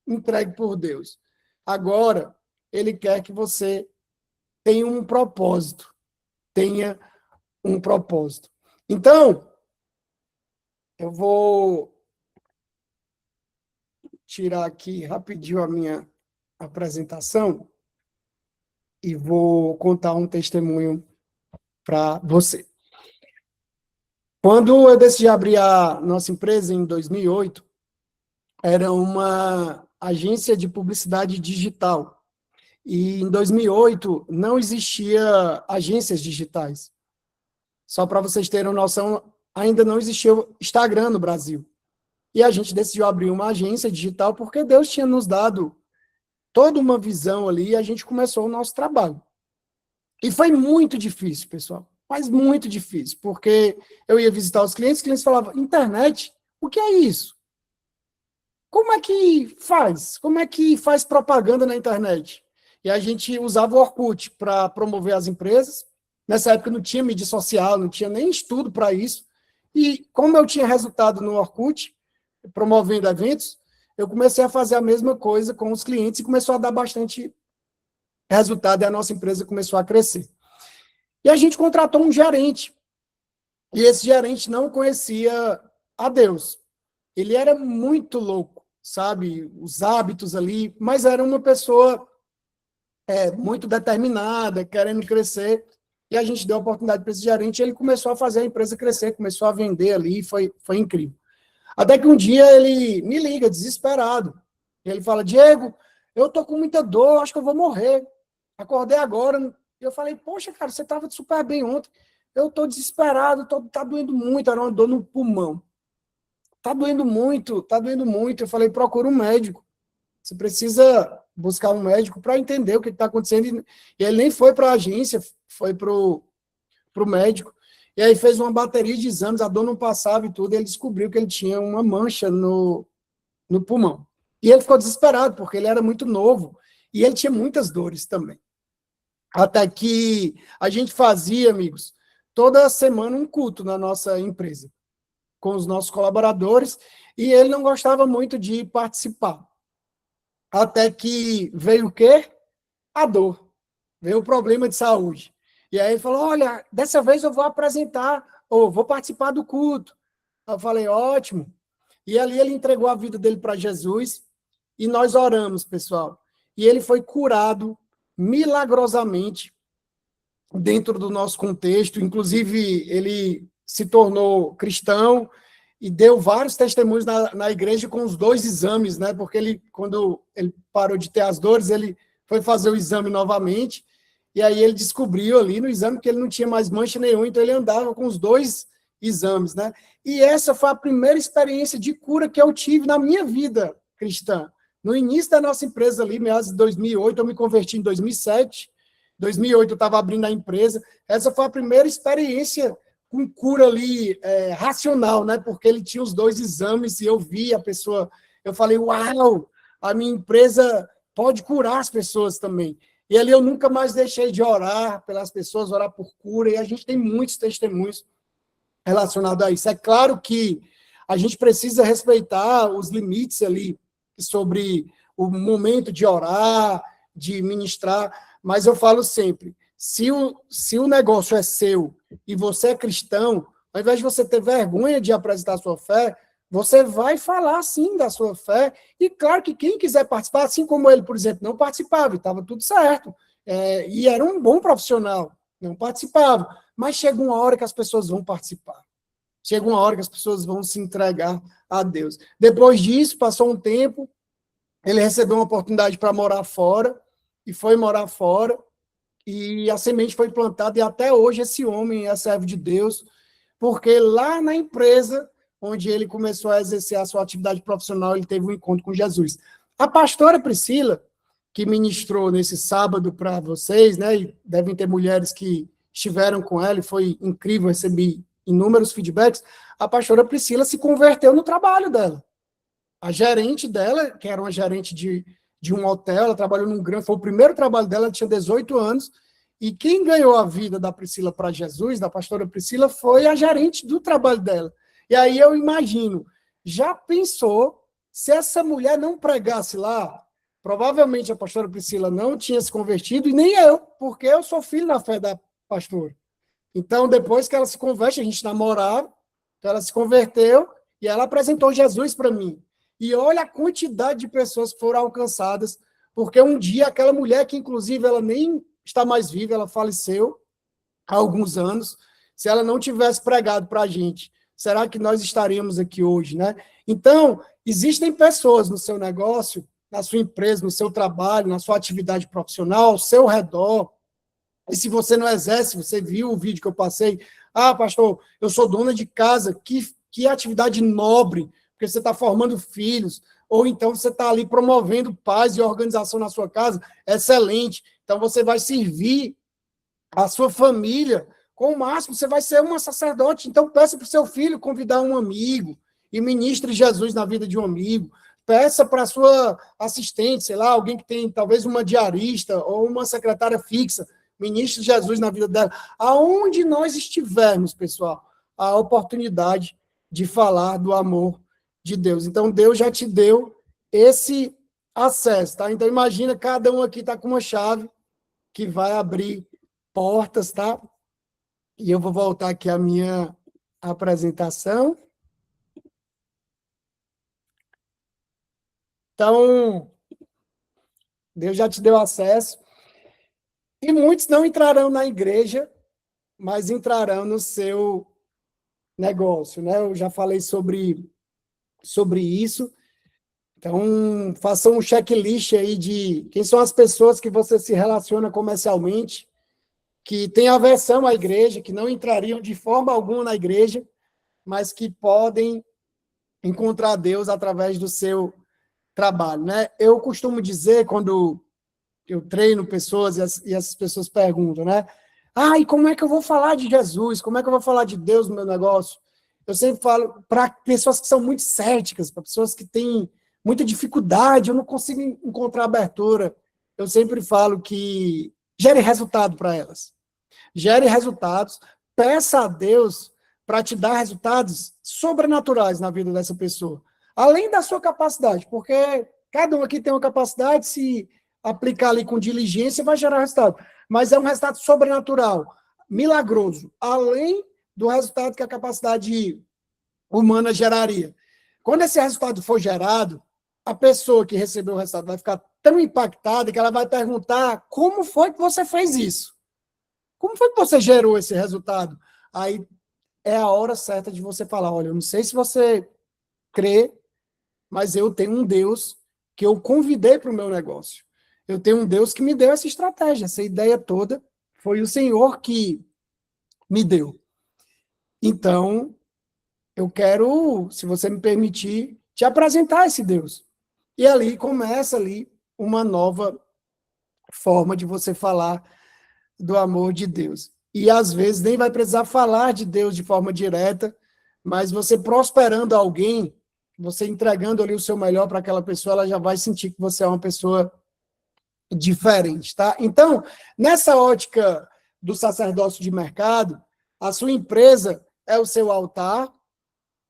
entregue por Deus. Agora, ele quer que você tenha um propósito. Tenha um propósito. Então, eu vou tirar aqui rapidinho a minha apresentação e vou contar um testemunho para você. Quando eu decidi abrir a nossa empresa em 2008, era uma agência de publicidade digital. E em 2008 não existia agências digitais. Só para vocês terem noção, ainda não existia o Instagram no Brasil. E a gente decidiu abrir uma agência digital porque Deus tinha nos dado toda uma visão ali e a gente começou o nosso trabalho. E foi muito difícil, pessoal. Mas muito difícil, porque eu ia visitar os clientes falavam, internet, o que é isso? Como é que faz? Como é que faz propaganda na internet? E a gente usava o Orkut para promover as empresas. Nessa época não tinha mídia social, não tinha nem estudo para isso. E como eu tinha resultado no Orkut, promovendo eventos, eu comecei a fazer a mesma coisa com os clientes e começou a dar bastante resultado e a nossa empresa começou a crescer. E a gente contratou um gerente. E esse gerente não conhecia a Deus. Ele era muito louco, sabe? Os hábitos ali, mas era uma pessoa muito determinada, querendo crescer. E a gente deu a oportunidade para esse gerente e ele começou a fazer a empresa crescer, começou a vender ali, foi incrível. Até que um dia ele me liga, desesperado. Ele fala, Diego, eu estou com muita dor, acho que eu vou morrer. Acordei agora. Eu falei, poxa, cara, você estava super bem ontem. Eu estou desesperado, tá doendo muito, era uma dor no pulmão. Tá doendo muito, tá doendo muito. Eu falei, procura um médico. Você precisa buscar um médico para entender o que está acontecendo. E ele nem foi para a agência, foi para o médico. E aí fez uma bateria de exames, a dor não passava e tudo, e ele descobriu que ele tinha uma mancha no pulmão. E ele ficou desesperado, porque ele era muito novo, e ele tinha muitas dores também. Até que a gente fazia, amigos, toda semana um culto na nossa empresa, com os nossos colaboradores, e ele não gostava muito de participar. Até que veio o quê? A dor. Veio o problema de saúde. E aí ele falou, olha, dessa vez eu vou apresentar, ou vou participar do culto. Eu falei, ótimo. E ali ele entregou a vida dele para Jesus, e nós oramos, pessoal. E ele foi curado milagrosamente dentro do nosso contexto. Inclusive, ele se tornou cristão e deu vários testemunhos na igreja com os 2 exames, né? Porque ele, quando ele parou de ter as dores, ele foi fazer o exame novamente, e aí ele descobriu ali no exame que ele não tinha mais mancha nenhuma, então ele andava com os 2 exames, né? E essa foi a primeira experiência de cura que eu tive na minha vida cristã. No início da nossa empresa ali, meados de 2008, eu me converti em 2007, 2008 eu estava abrindo a empresa, essa foi a primeira experiência com cura ali racional, né? Porque ele tinha os 2 exames e eu vi a pessoa, eu falei, uau, a minha empresa pode curar as pessoas também. E ali eu nunca mais deixei de orar pelas pessoas, orar por cura, e a gente tem muitos testemunhos relacionados a isso. É claro que a gente precisa respeitar os limites ali sobre o momento de orar, de ministrar, mas eu falo sempre, se o negócio é seu e você é cristão, ao invés de você ter vergonha de apresentar a sua fé, você vai falar, sim, da sua fé, e claro que quem quiser participar, assim como ele, por exemplo, não participava, e estava tudo certo, e era um bom profissional, não participava, mas chega uma hora que as pessoas vão participar. Chega uma hora que as pessoas vão se entregar a Deus. Depois disso, passou um tempo, ele recebeu uma oportunidade para morar fora, e foi morar fora, e a semente foi plantada, e até hoje esse homem é servo de Deus, porque lá na empresa, onde ele começou a exercer a sua atividade profissional, ele teve um encontro com Jesus. A pastora Priscila, que ministrou nesse sábado para vocês, né, e devem ter mulheres que estiveram com ela, e foi incrível, recebi inúmeros feedbacks, a pastora Priscila se converteu no trabalho dela. A gerente dela, que era uma gerente de um hotel, ela trabalhou num grande, foi o primeiro trabalho dela, ela tinha 18 anos, e quem ganhou a vida da Priscila para Jesus, da pastora Priscila, foi a gerente do trabalho dela. E aí eu imagino, já pensou se essa mulher não pregasse lá? Provavelmente a pastora Priscila não tinha se convertido, e nem eu, porque eu sou filho da fé da pastora. Então, depois que ela se converte, a gente namorava, então ela se converteu, e ela apresentou Jesus para mim. E olha a quantidade de pessoas que foram alcançadas, porque um dia aquela mulher, que inclusive ela nem está mais viva, ela faleceu há alguns anos, se ela não tivesse pregado para a gente, será que nós estaríamos aqui hoje, né? Então, existem pessoas no seu negócio, na sua empresa, no seu trabalho, na sua atividade profissional, ao seu redor, e se você não exerce, você viu o vídeo que eu passei, pastor, eu sou dona de casa, que atividade nobre, porque você está formando filhos, ou então você está ali promovendo paz e organização na sua casa, excelente. Então você vai servir a sua família com o máximo, você vai ser uma sacerdote, então peça para o seu filho convidar um amigo e ministre Jesus na vida de um amigo, peça para a sua assistente, sei lá, alguém que tem talvez uma diarista ou uma secretária fixa, ministre Jesus na vida dela. Aonde nós estivermos, pessoal, a oportunidade de falar do amor de Deus. Então, Deus já te deu esse acesso, tá? Então, imagina, cada um aqui está com uma chave que vai abrir portas, tá? E eu vou voltar aqui à minha apresentação. Então, Deus já te deu acesso. E muitos não entrarão na igreja, mas entrarão no seu negócio, né? Eu já falei sobre isso. Então, faça um checklist aí de quem são as pessoas que você se relaciona comercialmente, que têm aversão à igreja, que não entrariam de forma alguma na igreja, mas que podem encontrar Deus através do seu trabalho, né? Eu costumo dizer, quando eu treino pessoas e as pessoas perguntam, né? E como é que eu vou falar de Jesus? Como é que eu vou falar de Deus no meu negócio? Eu sempre falo para pessoas que são muito céticas, para pessoas que têm muita dificuldade, eu não consigo encontrar abertura. Eu sempre falo que gere resultado para elas. Gere resultados, peça a Deus para te dar resultados sobrenaturais na vida dessa pessoa. Além da sua capacidade, porque cada um aqui tem uma capacidade, se aplicar ali com diligência, vai gerar resultado. Mas é um resultado sobrenatural, milagroso, além do resultado que a capacidade humana geraria. Quando esse resultado for gerado, a pessoa que recebeu o resultado vai ficar tão impactada que ela vai perguntar: como foi que você fez isso? Como foi que você gerou esse resultado? Aí é a hora certa de você falar: olha, eu não sei se você crê, mas eu tenho um Deus que eu convidei para o meu negócio. Eu tenho um Deus que me deu essa estratégia, essa ideia toda foi o Senhor que me deu. Então, eu quero, se você me permitir, te apresentar esse Deus. E ali começa ali uma nova forma de você falar do amor de Deus. E às vezes nem vai precisar falar de Deus de forma direta, mas você prosperando alguém, você entregando ali o seu melhor para aquela pessoa, ela já vai sentir que você é uma pessoa diferente, tá? Então, nessa ótica do sacerdócio de mercado, a sua empresa é o seu altar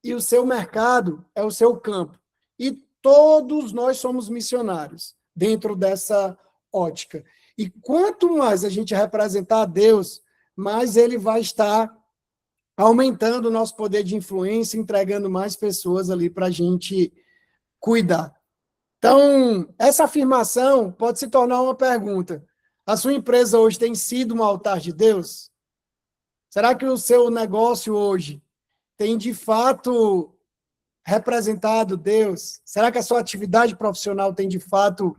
e o seu mercado é o seu campo. E todos nós somos missionários dentro dessa ótica. E quanto mais a gente representar a Deus, mais ele vai estar aumentando o nosso poder de influência, entregando mais pessoas ali para a gente cuidar. Então, essa afirmação pode se tornar uma pergunta. A sua empresa hoje tem sido um altar de Deus? Será que o seu negócio hoje tem de fato representado Deus? Será que a sua atividade profissional tem de fato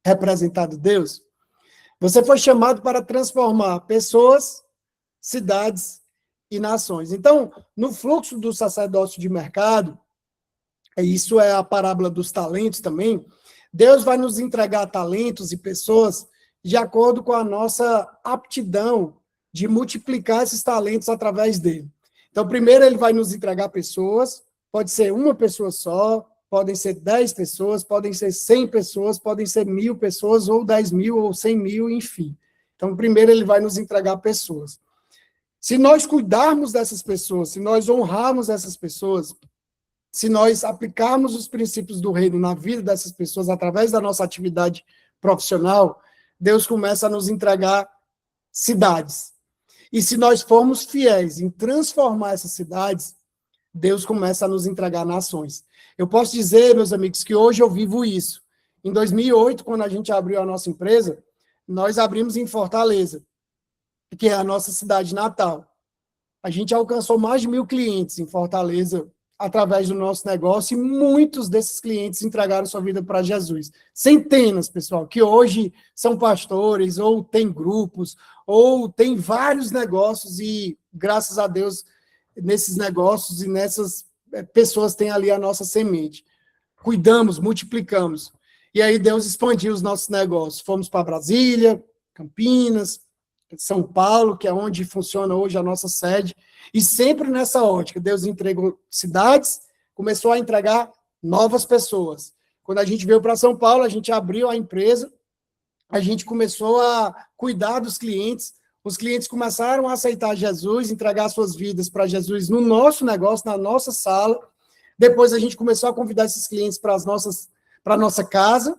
representado Deus? Você foi chamado para transformar pessoas, cidades e nações. Então, no fluxo do sacerdócio de mercado, isso é a parábola dos talentos também, Deus vai nos entregar talentos e pessoas de acordo com a nossa aptidão de multiplicar esses talentos através dele. Então, primeiro ele vai nos entregar pessoas, pode ser uma pessoa só, podem ser 10 pessoas, podem ser 100 pessoas, podem ser 1.000 pessoas, ou 10.000, ou 100.000, enfim. Então, primeiro ele vai nos entregar pessoas. Se nós cuidarmos dessas pessoas, se nós honrarmos essas pessoas, se nós aplicarmos os princípios do reino na vida dessas pessoas através da nossa atividade profissional, Deus começa a nos entregar cidades. E se nós formos fiéis em transformar essas cidades, Deus começa a nos entregar nações. Eu posso dizer, meus amigos, que hoje eu vivo isso. Em 2008, quando a gente abriu a nossa empresa, nós abrimos em Fortaleza, que é a nossa cidade natal. A gente alcançou mais de 1.000 clientes em Fortaleza através do nosso negócio, e muitos desses clientes entregaram sua vida para Jesus. Centenas, pessoal, que hoje são pastores, ou têm grupos, ou têm vários negócios, e graças a Deus, nesses negócios e nessas pessoas têm ali a nossa semente. Cuidamos, multiplicamos. E aí Deus expandiu os nossos negócios. Fomos para Brasília, Campinas, São Paulo, que é onde funciona hoje a nossa sede, e sempre nessa ótica, Deus entregou cidades, começou a entregar novas pessoas. Quando a gente veio para São Paulo, a gente abriu a empresa, a gente começou a cuidar dos clientes, os clientes começaram a aceitar Jesus, entregar suas vidas para Jesus no nosso negócio, na nossa sala. Depois a gente começou a convidar esses clientes para a nossa casa,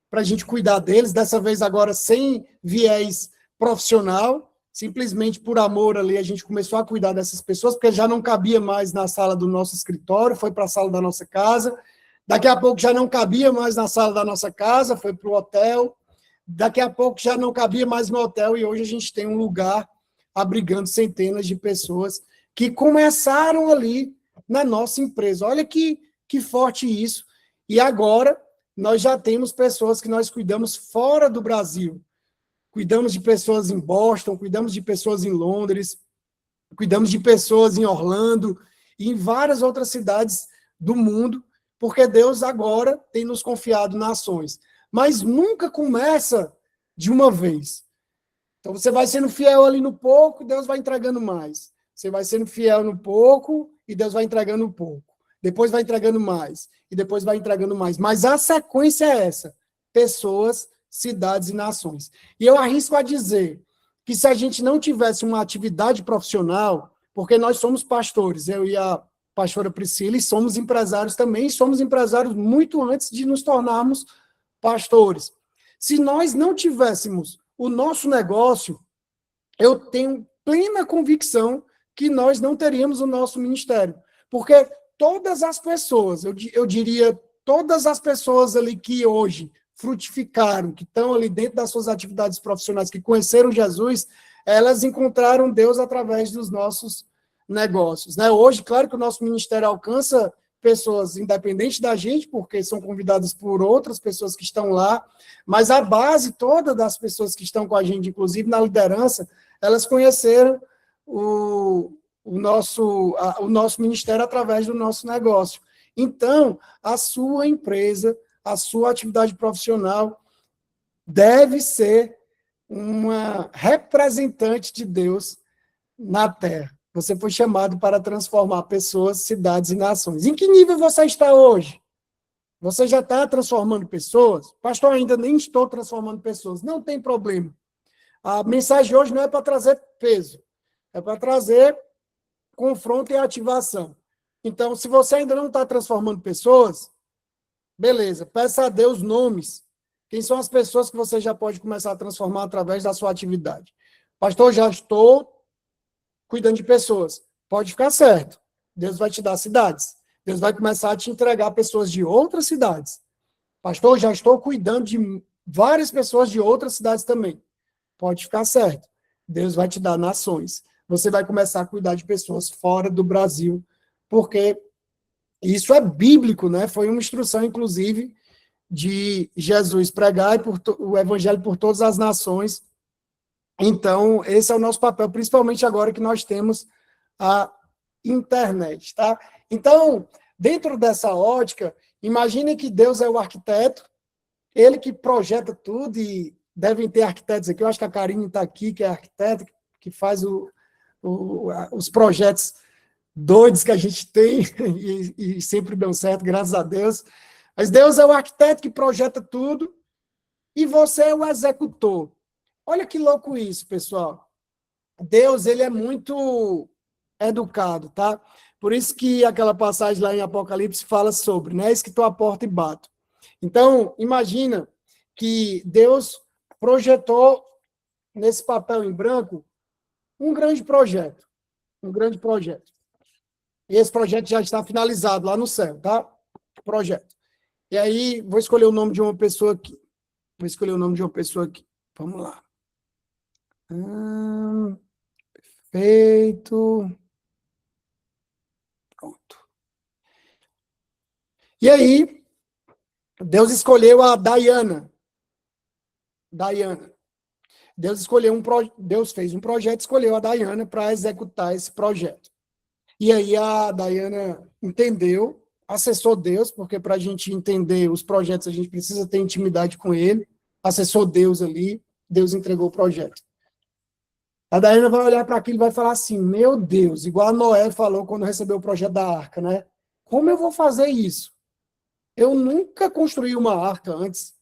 para a gente cuidar deles, dessa vez agora sem viés profissional, simplesmente por amor ali, a gente começou a cuidar dessas pessoas, porque já não cabia mais na sala do nosso escritório, foi para a sala da nossa casa. Daqui a pouco já não cabia mais na sala da nossa casa, foi para o hotel. Daqui a pouco já não cabia mais no hotel, e hoje a gente tem um lugar abrigando centenas de pessoas que começaram ali na nossa empresa. Olha que forte isso. E agora nós já temos pessoas que nós cuidamos fora do Brasil. Cuidamos de pessoas em Boston, cuidamos de pessoas em Londres, cuidamos de pessoas em Orlando e em várias outras cidades do mundo, porque Deus agora tem nos confiado nações. Mas nunca começa de uma vez. Então você vai sendo fiel ali no pouco, Deus vai entregando mais. Você vai sendo fiel no pouco e Deus vai entregando um pouco. Depois vai entregando mais e depois vai entregando mais. Mas a sequência é essa: pessoas, cidades e nações. E eu arrisco a dizer que se a gente não tivesse uma atividade profissional, porque nós somos pastores, eu e a pastora Priscila, e somos empresários também, e somos empresários muito antes de nos tornarmos pastores. Se nós não tivéssemos o nosso negócio, eu tenho plena convicção que nós não teríamos o nosso ministério. Porque todas as pessoas, eu diria, todas as pessoas ali que hoje frutificaram, que estão ali dentro das suas atividades profissionais, que conheceram Jesus, elas encontraram Deus através dos nossos negócios. Né? Hoje, claro que o nosso ministério alcança pessoas independentes da gente, porque são convidadas por outras pessoas que estão lá, mas a base toda das pessoas que estão com a gente, inclusive na liderança, elas conheceram o nosso ministério através do nosso negócio. Então, a sua empresa, a sua atividade profissional deve ser uma representante de Deus na Terra. Você foi chamado para transformar pessoas, cidades e nações. Em que nível você está hoje? Você já está transformando pessoas? Pastor, ainda nem estou transformando pessoas. Não tem problema. A mensagem hoje não é para trazer peso, é para trazer confronto e ativação. Então, se você ainda não está transformando pessoas, beleza, peça a Deus nomes. Quem são as pessoas que você já pode começar a transformar através da sua atividade? Pastor, já estou cuidando de pessoas. Pode ficar certo. Deus vai te dar cidades. Deus vai começar a te entregar pessoas de outras cidades. Pastor, já estou cuidando de várias pessoas de outras cidades também. Pode ficar certo. Deus vai te dar nações. você vai começar a cuidar de pessoas fora do Brasil, porque isso é bíblico, né? Foi uma instrução, inclusive, de Jesus pregar o evangelho por todas as nações. Então, esse é o nosso papel, principalmente agora que nós temos a internet, tá? Então, dentro dessa ótica, imagine que Deus é o arquiteto, ele que projeta tudo, e devem ter arquitetos aqui, eu acho que a Karine está aqui, que é arquiteta, que faz os projetos doidos que a gente tem, e sempre dão certo, graças a Deus. Mas Deus é o arquiteto que projeta tudo, e você é o executor. Olha que louco isso, pessoal. Deus, ele é muito educado, tá? Por isso que aquela passagem lá em Apocalipse fala sobre, né? Eis que estou à porta e bato. Então, imagina que Deus projetou nesse papel em branco um grande projeto. Um grande projeto. E esse projeto já está finalizado lá no céu, tá? Projeto. E aí, vou escolher o nome de uma pessoa aqui. Vamos lá. Perfeito. Pronto. E aí, Deus escolheu a Diana. Deus fez um projeto, escolheu a Diana para executar esse projeto. E aí a Diana entendeu, acessou Deus, porque para a gente entender os projetos, a gente precisa ter intimidade com ele. Acessou Deus ali, Deus entregou o projeto. A Diana vai olhar para aquilo e vai falar assim, meu Deus, igual a Noé falou quando recebeu o projeto da arca, né? Como eu vou fazer isso? Eu nunca construí uma arca antes.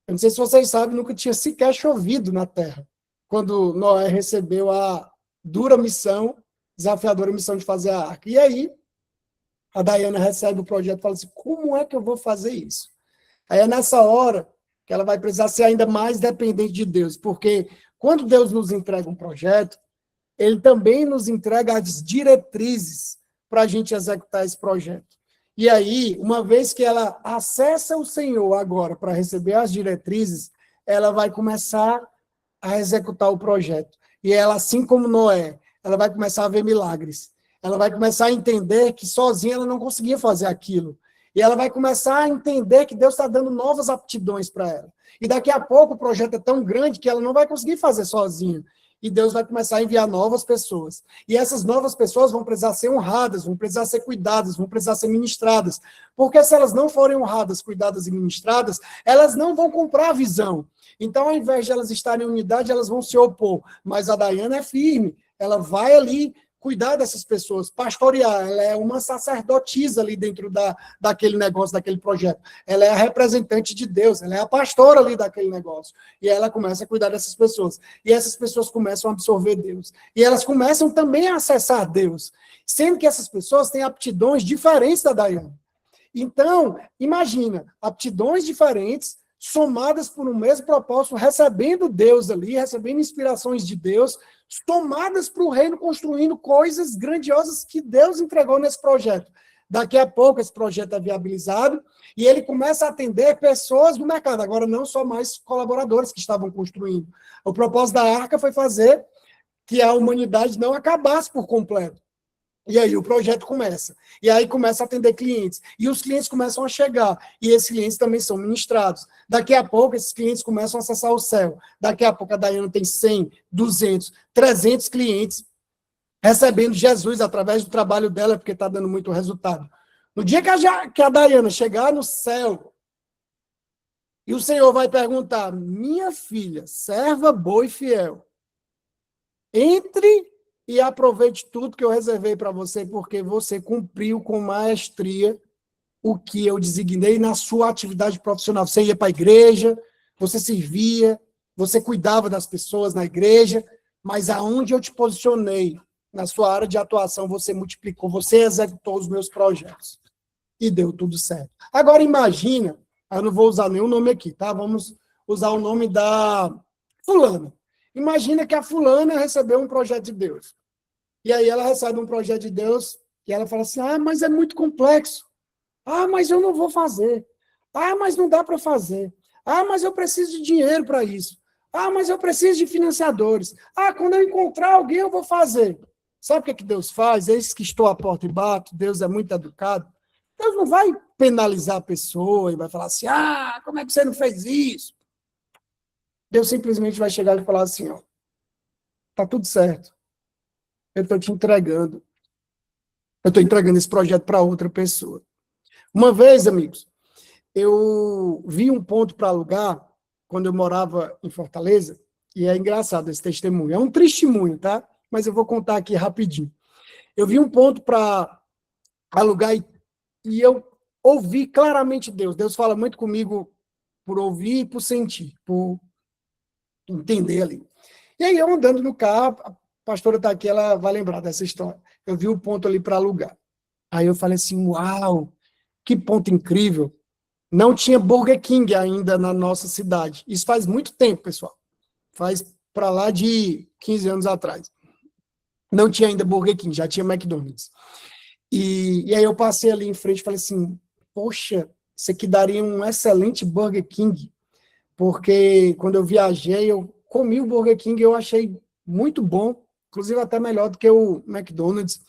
Eu não sei se vocês sabem, nunca tinha sequer chovido na terra. Quando Noé recebeu a dura missão, desafiadora missão de fazer a arca. E aí, a Diana recebe o projeto e fala assim, como é que eu vou fazer isso? Aí é nessa hora que ela vai precisar ser ainda mais dependente de Deus, porque quando Deus nos entrega um projeto, ele também nos entrega as diretrizes para a gente executar esse projeto. E aí, uma vez que ela acessa o Senhor agora para receber as diretrizes, ela vai começar a executar o projeto. E ela, assim como Noé, ela vai começar a ver milagres. Ela vai começar a entender que sozinha ela não conseguia fazer aquilo. E ela vai começar a entender que Deus está dando novas aptidões para ela. E daqui a pouco o projeto é tão grande que ela não vai conseguir fazer sozinha. E Deus vai começar a enviar novas pessoas. E essas novas pessoas vão precisar ser honradas, vão precisar ser cuidadas, vão precisar ser ministradas. Porque se elas não forem honradas, cuidadas e ministradas, elas não vão comprar a visão. Então, ao invés de elas estarem em unidade, elas vão se opor. Mas a Diana é firme. Ela vai ali cuidar dessas pessoas, pastorear. Ela é uma sacerdotisa ali dentro daquele negócio, daquele projeto. Ela é a representante de Deus, ela é a pastora ali daquele negócio. E ela começa a cuidar dessas pessoas. E essas pessoas começam a absorver Deus. E elas começam também a acessar Deus. Sendo que essas pessoas têm aptidões diferentes da Diana. Então, imagina, aptidões diferentes, somadas por um mesmo propósito, recebendo Deus ali, recebendo inspirações de Deus, tomadas para o reino, construindo coisas grandiosas que Deus entregou nesse projeto. Daqui a pouco esse projeto é viabilizado e ele começa a atender pessoas do mercado, agora não só mais colaboradores que estavam construindo. O propósito da arca foi fazer que a humanidade não acabasse por completo. E aí o projeto começa. E aí começa a atender clientes. E os clientes começam a chegar. E esses clientes também são ministrados. Daqui a pouco, esses clientes começam a acessar o céu. Daqui a pouco, a Diana tem 100, 200, 300 clientes recebendo Jesus através do trabalho dela, porque está dando muito resultado. No dia que a Diana chegar no céu, e o Senhor vai perguntar, minha filha, serva boa e fiel, entre e aproveite tudo que eu reservei para você, porque você cumpriu com maestria o que eu designei na sua atividade profissional. Você ia para a igreja, você servia, você cuidava das pessoas na igreja, mas aonde eu te posicionei, na sua área de atuação, você multiplicou, você executou os meus projetos. E deu tudo certo. Agora imagina, eu não vou usar nenhum nome aqui, tá? Vamos usar o nome da fulana. Imagina que a fulana recebeu um projeto de Deus. E aí ela recebe um projeto de Deus e ela fala assim, mas é muito complexo. Mas eu não vou fazer. Mas não dá para fazer. Mas eu preciso de dinheiro para isso. Mas eu preciso de financiadores. Quando eu encontrar alguém, eu vou fazer. Sabe o que é que Deus faz? Eis que estou à porta e bato, Deus é muito educado. Deus não vai penalizar a pessoa e vai falar assim, como é que você não fez isso? Deus simplesmente vai chegar e falar assim, ó, tá tudo certo. Eu estou te entregando. Eu estou entregando esse projeto para outra pessoa. Uma vez, amigos, eu vi um ponto para alugar quando eu morava em Fortaleza, e é engraçado esse testemunho. É um testemunho, tá? Mas eu vou contar aqui rapidinho. Eu vi um ponto para alugar e eu ouvi claramente Deus. Deus fala muito comigo por ouvir e por sentir, por entender ali. E aí, eu andando no carro, a pastora está aqui, ela vai lembrar dessa história. Eu vi o ponto ali para alugar. Aí eu falei assim, uau, que ponto incrível. Não tinha Burger King ainda na nossa cidade. Isso faz muito tempo, pessoal. Faz para lá de 15 anos atrás. Não tinha ainda Burger King, já tinha McDonald's. E aí eu passei ali em frente e falei assim, poxa, isso aqui daria um excelente Burger King, porque quando eu viajei, eu comi o Burger King e eu achei muito bom, inclusive até melhor do que o McDonald's.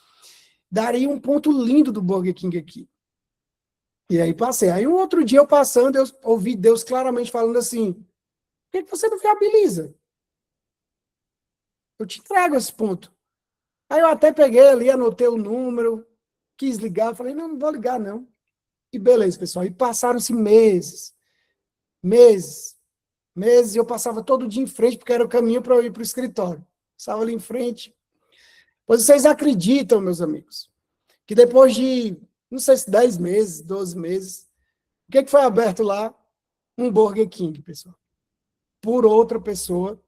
Daria um ponto lindo do Burger King aqui. E aí passei. Aí um outro dia eu passando, eu ouvi Deus claramente falando assim, por que você não viabiliza? Eu te entrego esse ponto. Aí eu até peguei ali, anotei o número, quis ligar, falei, não vou ligar não. E beleza, pessoal. E passaram-se meses, e eu passava todo dia em frente, porque era o caminho para eu ir para o escritório. Passava ali em frente. Pois vocês acreditam, meus amigos, que depois de, não sei se 10 meses, 12 meses, o que foi aberto lá? Um Burger King, pessoal. Por outra pessoa.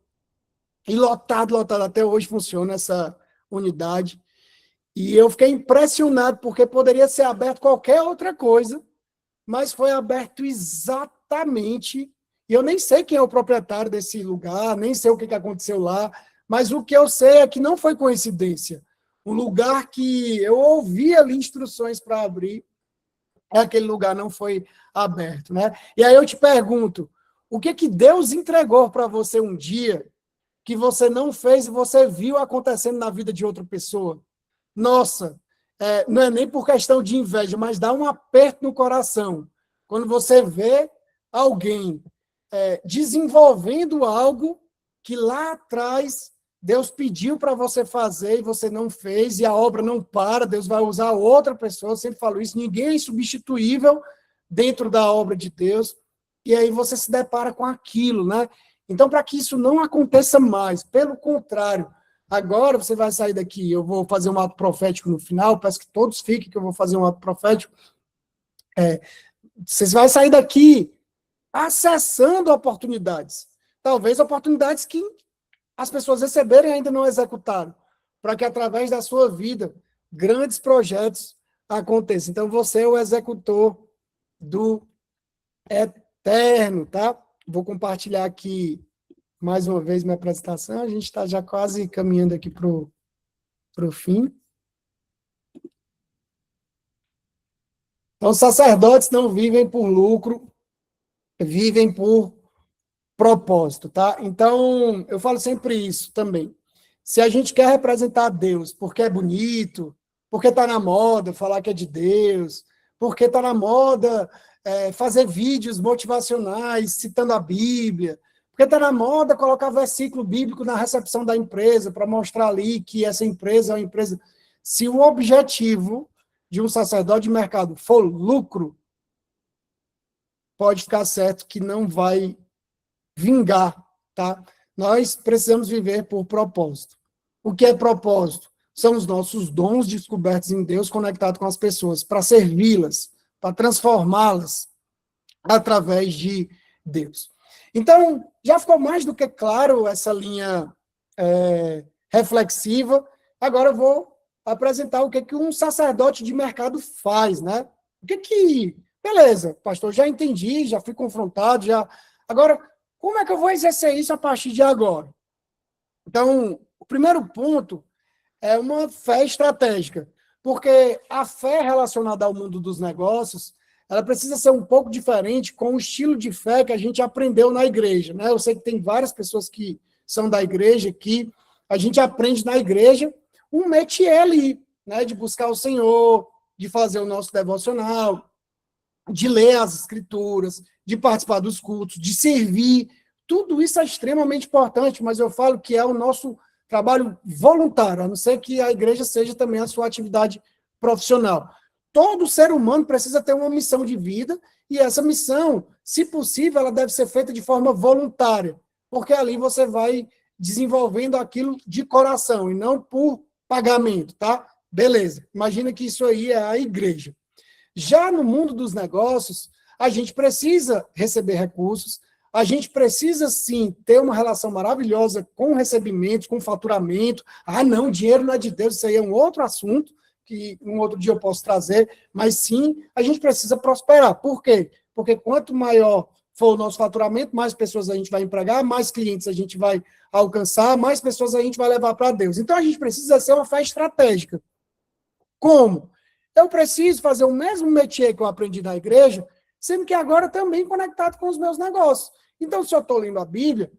E lotado, até hoje funciona essa unidade. E eu fiquei impressionado, porque poderia ser aberto qualquer outra coisa, mas foi aberto exatamente, e eu nem sei quem é o proprietário desse lugar, nem sei o que aconteceu lá, mas o que eu sei é que não foi coincidência. O lugar que eu ouvi ali instruções para abrir, aquele lugar não foi aberto, né? E aí eu te pergunto, o que Deus entregou para você um dia que você não fez e você viu acontecendo na vida de outra pessoa? Nossa, não é nem por questão de inveja, mas dá um aperto no coração quando você vê alguém desenvolvendo algo que lá atrás Deus pediu para você fazer e você não fez, e a obra não para, Deus vai usar outra pessoa, eu sempre falo isso, ninguém é insubstituível dentro da obra de Deus, e aí você se depara com aquilo, né? Então, para que isso não aconteça mais, pelo contrário, agora você vai sair daqui, eu vou fazer um ato profético no final, peço que todos fiquem que eu vou fazer um ato profético. Vocês vão sair daqui acessando oportunidades. Talvez oportunidades que as pessoas receberam e ainda não executaram, para que através da sua vida, grandes projetos aconteçam. Então, você é o executor do eterno, tá? Vou compartilhar aqui mais uma vez minha apresentação, a gente está já quase caminhando aqui para o fim. Então, sacerdotes não vivem por lucro, vivem por propósito, tá? Então, eu falo sempre isso também. Se a gente quer representar Deus porque é bonito, porque está na moda falar que é de Deus, porque está na moda fazer vídeos motivacionais citando a Bíblia, porque está na moda colocar versículo bíblico na recepção da empresa para mostrar ali que essa empresa é uma empresa... Se o objetivo de um sacerdote de mercado for lucro, pode ficar certo que não vai vingar, tá? Nós precisamos viver por propósito. O que é propósito? São os nossos dons descobertos em Deus, conectados com as pessoas, para servi-las, para transformá-las através de Deus. Então, já ficou mais do que claro essa linha reflexiva. Agora eu vou apresentar o que um sacerdote de mercado faz, né? Beleza, pastor, já entendi, já fui confrontado, já... Agora, como é que eu vou exercer isso a partir de agora? Então, o primeiro ponto é uma fé estratégica, porque a fé relacionada ao mundo dos negócios, ela precisa ser um pouco diferente com o estilo de fé que a gente aprendeu na igreja, né? Eu sei que tem várias pessoas que são da igreja, que a gente aprende na igreja um métier ali, né, de buscar o Senhor, de fazer o nosso devocional, de ler as escrituras, de participar dos cultos, de servir. Tudo isso é extremamente importante, mas eu falo que é o nosso trabalho voluntário, a não ser que a igreja seja também a sua atividade profissional. Todo ser humano precisa ter uma missão de vida, e essa missão, se possível, ela deve ser feita de forma voluntária, porque ali você vai desenvolvendo aquilo de coração, e não por pagamento, tá? Beleza, imagina que isso aí é a igreja. Já no mundo dos negócios, a gente precisa receber recursos, a gente precisa, sim, ter uma relação maravilhosa com recebimento, com faturamento. Ah, não, dinheiro não é de Deus, isso aí é um outro assunto, que um outro dia eu posso trazer, mas sim, a gente precisa prosperar. Por quê? Porque quanto maior for o nosso faturamento, mais pessoas a gente vai empregar, mais clientes a gente vai alcançar, mais pessoas a gente vai levar para Deus. Então, a gente precisa ser uma fé estratégica. Como? Eu preciso fazer o mesmo métier que eu aprendi na igreja, sendo que agora também conectado com os meus negócios. Então, se eu estou lendo a Bíblia,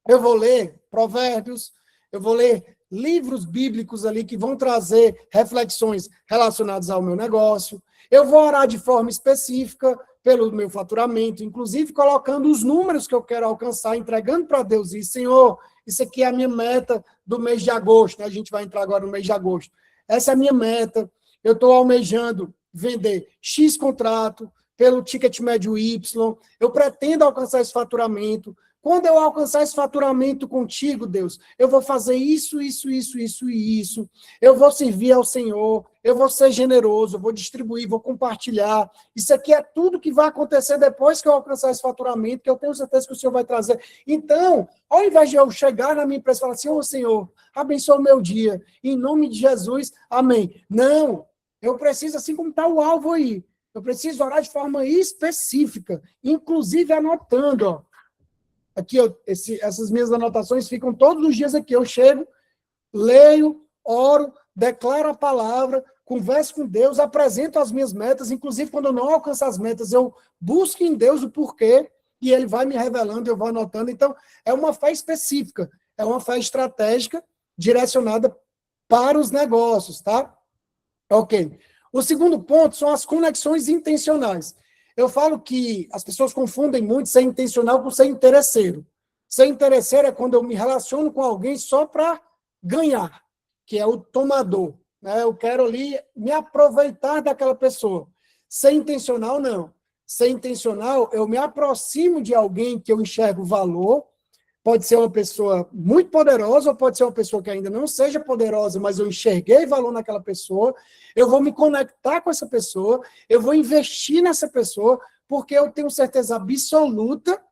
eu vou ler Provérbios, eu vou ler livros bíblicos ali que vão trazer reflexões relacionadas ao meu negócio. Eu vou orar de forma específica pelo meu faturamento, inclusive colocando os números que eu quero alcançar, entregando para Deus e Senhor, isso aqui é a minha meta do mês de agosto, né? A gente vai entrar agora no mês de agosto. Essa é a minha meta. Eu estou almejando vender X contrato pelo ticket médio Y. Eu pretendo alcançar esse faturamento. Quando eu alcançar esse faturamento contigo, Deus, eu vou fazer isso, isso, isso, isso e isso. Eu vou servir ao Senhor. Eu vou ser generoso. Eu vou distribuir, vou compartilhar. Isso aqui é tudo que vai acontecer depois que eu alcançar esse faturamento, que eu tenho certeza que o Senhor vai trazer. Então, ao invés de eu chegar na minha empresa e falar assim, ô Senhor, abençoa o meu dia. Em nome de Jesus, amém. Não. Eu preciso, assim como está o alvo aí, eu preciso orar de forma específica, inclusive anotando, ó. Aqui, essas minhas anotações ficam todos os dias aqui. Eu chego, leio, oro, declaro a palavra, converso com Deus, apresento as minhas metas, inclusive quando eu não alcanço as metas, eu busco em Deus o porquê, e Ele vai me revelando, eu vou anotando. Então, é uma fé específica, é uma fé estratégica direcionada para os negócios, tá? Ok. O segundo ponto são as conexões intencionais. Eu falo que as pessoas confundem muito ser intencional com ser interesseiro. Ser interesseiro é quando eu me relaciono com alguém só para ganhar, que é o tomador, né? Eu quero ali me aproveitar daquela pessoa. Ser intencional, não. Ser intencional, eu me aproximo de alguém que eu enxergo valor. Pode ser uma pessoa muito poderosa, ou pode ser uma pessoa que ainda não seja poderosa, mas eu enxerguei valor naquela pessoa. Eu vou me conectar com essa pessoa, eu vou investir nessa pessoa, porque eu tenho certeza absoluta,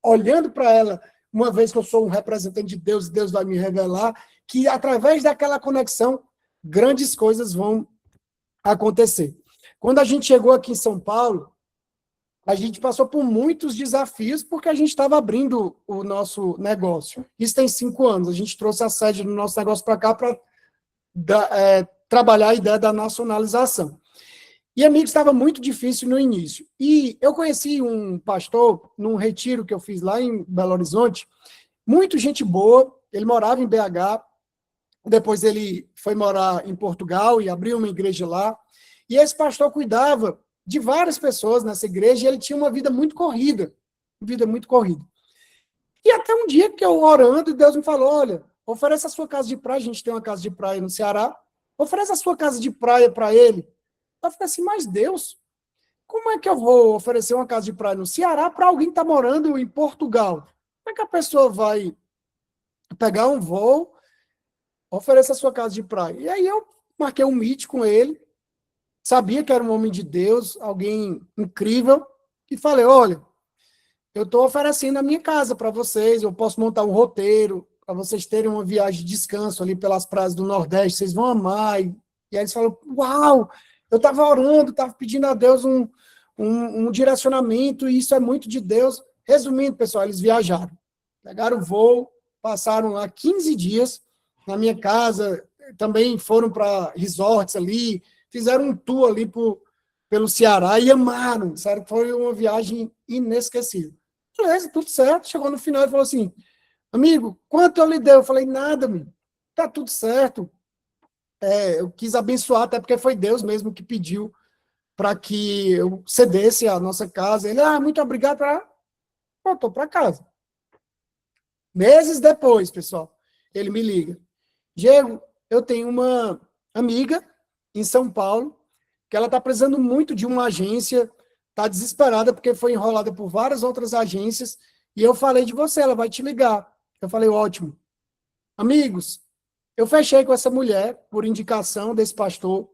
olhando para ela, uma vez que eu sou um representante de Deus, e Deus vai me revelar, que através daquela conexão, grandes coisas vão acontecer. Quando a gente chegou aqui em São Paulo, a gente passou por muitos desafios porque a gente estava abrindo o nosso negócio. Isso tem 5 anos. A gente trouxe a sede do nosso negócio para cá para trabalhar a ideia da nacionalização. E, amigo, estava muito difícil no início. E eu conheci um pastor num retiro que eu fiz lá em Belo Horizonte, muito gente boa, ele morava em BH, depois ele foi morar em Portugal e abriu uma igreja lá. E esse pastor cuidava de várias pessoas nessa igreja, e ele tinha uma vida muito corrida. E até um dia que eu orando, Deus me falou, olha, ofereça a sua casa de praia, a gente tem uma casa de praia no Ceará, ofereça a sua casa de praia para ele. Eu falei assim, mas Deus, como é que eu vou oferecer uma casa de praia no Ceará para alguém que está morando em Portugal? Como é que a pessoa vai pegar um voo, oferecer a sua casa de praia? E aí eu marquei um meet com ele, sabia que era um homem de Deus, alguém incrível, e falei, olha, eu estou oferecendo a minha casa para vocês, eu posso montar um roteiro para vocês terem uma viagem de descanso ali pelas praias do Nordeste, vocês vão amar. E aí eles falaram, uau, eu estava orando, estava pedindo a Deus um direcionamento, e isso é muito de Deus. Resumindo, pessoal, eles viajaram, pegaram o voo, passaram lá 15 dias na minha casa, também foram para resorts ali, fizeram um tour ali pelo Ceará e amaram, sério, foi uma viagem inesquecível. Beleza, tudo certo. Chegou no final e falou assim, amigo, quanto eu lhe dei? Eu falei, nada, amigo, tá tudo certo. eu quis abençoar, até porque foi Deus mesmo que pediu para que eu cedesse a nossa casa. Ele, muito obrigado, voltou para casa. Meses depois, pessoal, ele me liga. Diego, eu tenho uma amiga em São Paulo que ela está precisando muito de uma agência, está desesperada porque foi enrolada por várias outras agências, e eu falei de você, ela vai te ligar. Eu falei, ótimo. Amigos, eu fechei com essa mulher por indicação desse pastor,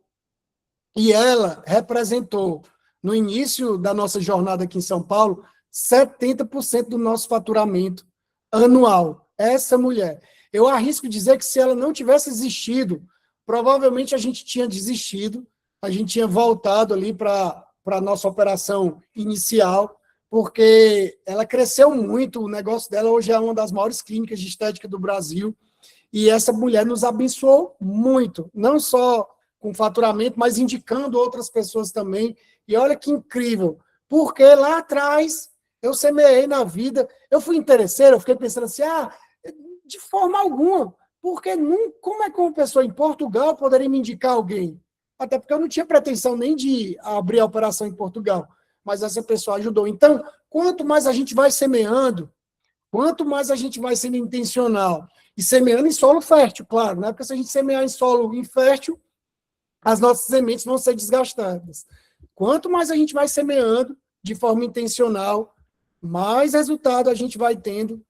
e ela representou, no início da nossa jornada aqui em São Paulo, 70% do nosso faturamento anual. Essa mulher. Eu arrisco dizer que se ela não tivesse existido, provavelmente a gente tinha desistido, a gente tinha voltado ali para a nossa operação inicial, porque ela cresceu muito, o negócio dela hoje é uma das maiores clínicas de estética do Brasil, e essa mulher nos abençoou muito, não só com faturamento, mas indicando outras pessoas também. E olha que incrível, porque lá atrás eu semeei na vida, eu fui interesseiro, eu fiquei pensando assim, de forma alguma, porque como é que uma pessoa em Portugal poderia me indicar alguém? Até porque eu não tinha pretensão nem de abrir a operação em Portugal, mas essa pessoa ajudou. Então, quanto mais a gente vai semeando, quanto mais a gente vai sendo intencional, e semeando em solo fértil, claro, né? Porque se a gente semear em solo infértil, as nossas sementes vão ser desgastadas. Quanto mais a gente vai semeando de forma intencional, mais resultado a gente vai tendo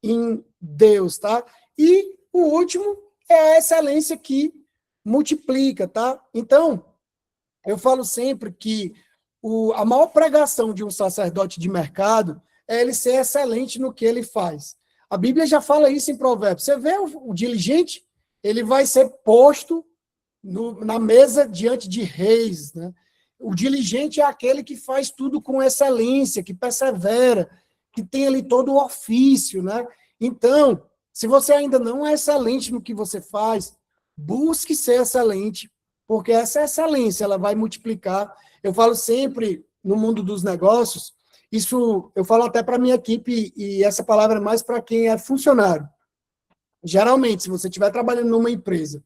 em Deus, tá? E o último é a excelência que multiplica, tá? Então, eu falo sempre que a maior pregação de um sacerdote de mercado é ele ser excelente no que ele faz. A Bíblia já fala isso em Provérbios. Você vê o diligente, ele vai ser posto na mesa diante de reis, né? O diligente é aquele que faz tudo com excelência, que persevera, que tem ali todo o ofício, né? Então, se você ainda não é excelente no que você faz, busque ser excelente, porque essa excelência ela vai multiplicar. Eu falo sempre no mundo dos negócios, isso eu falo até para a minha equipe, e essa palavra é mais para quem é funcionário. Geralmente, se você estiver trabalhando numa empresa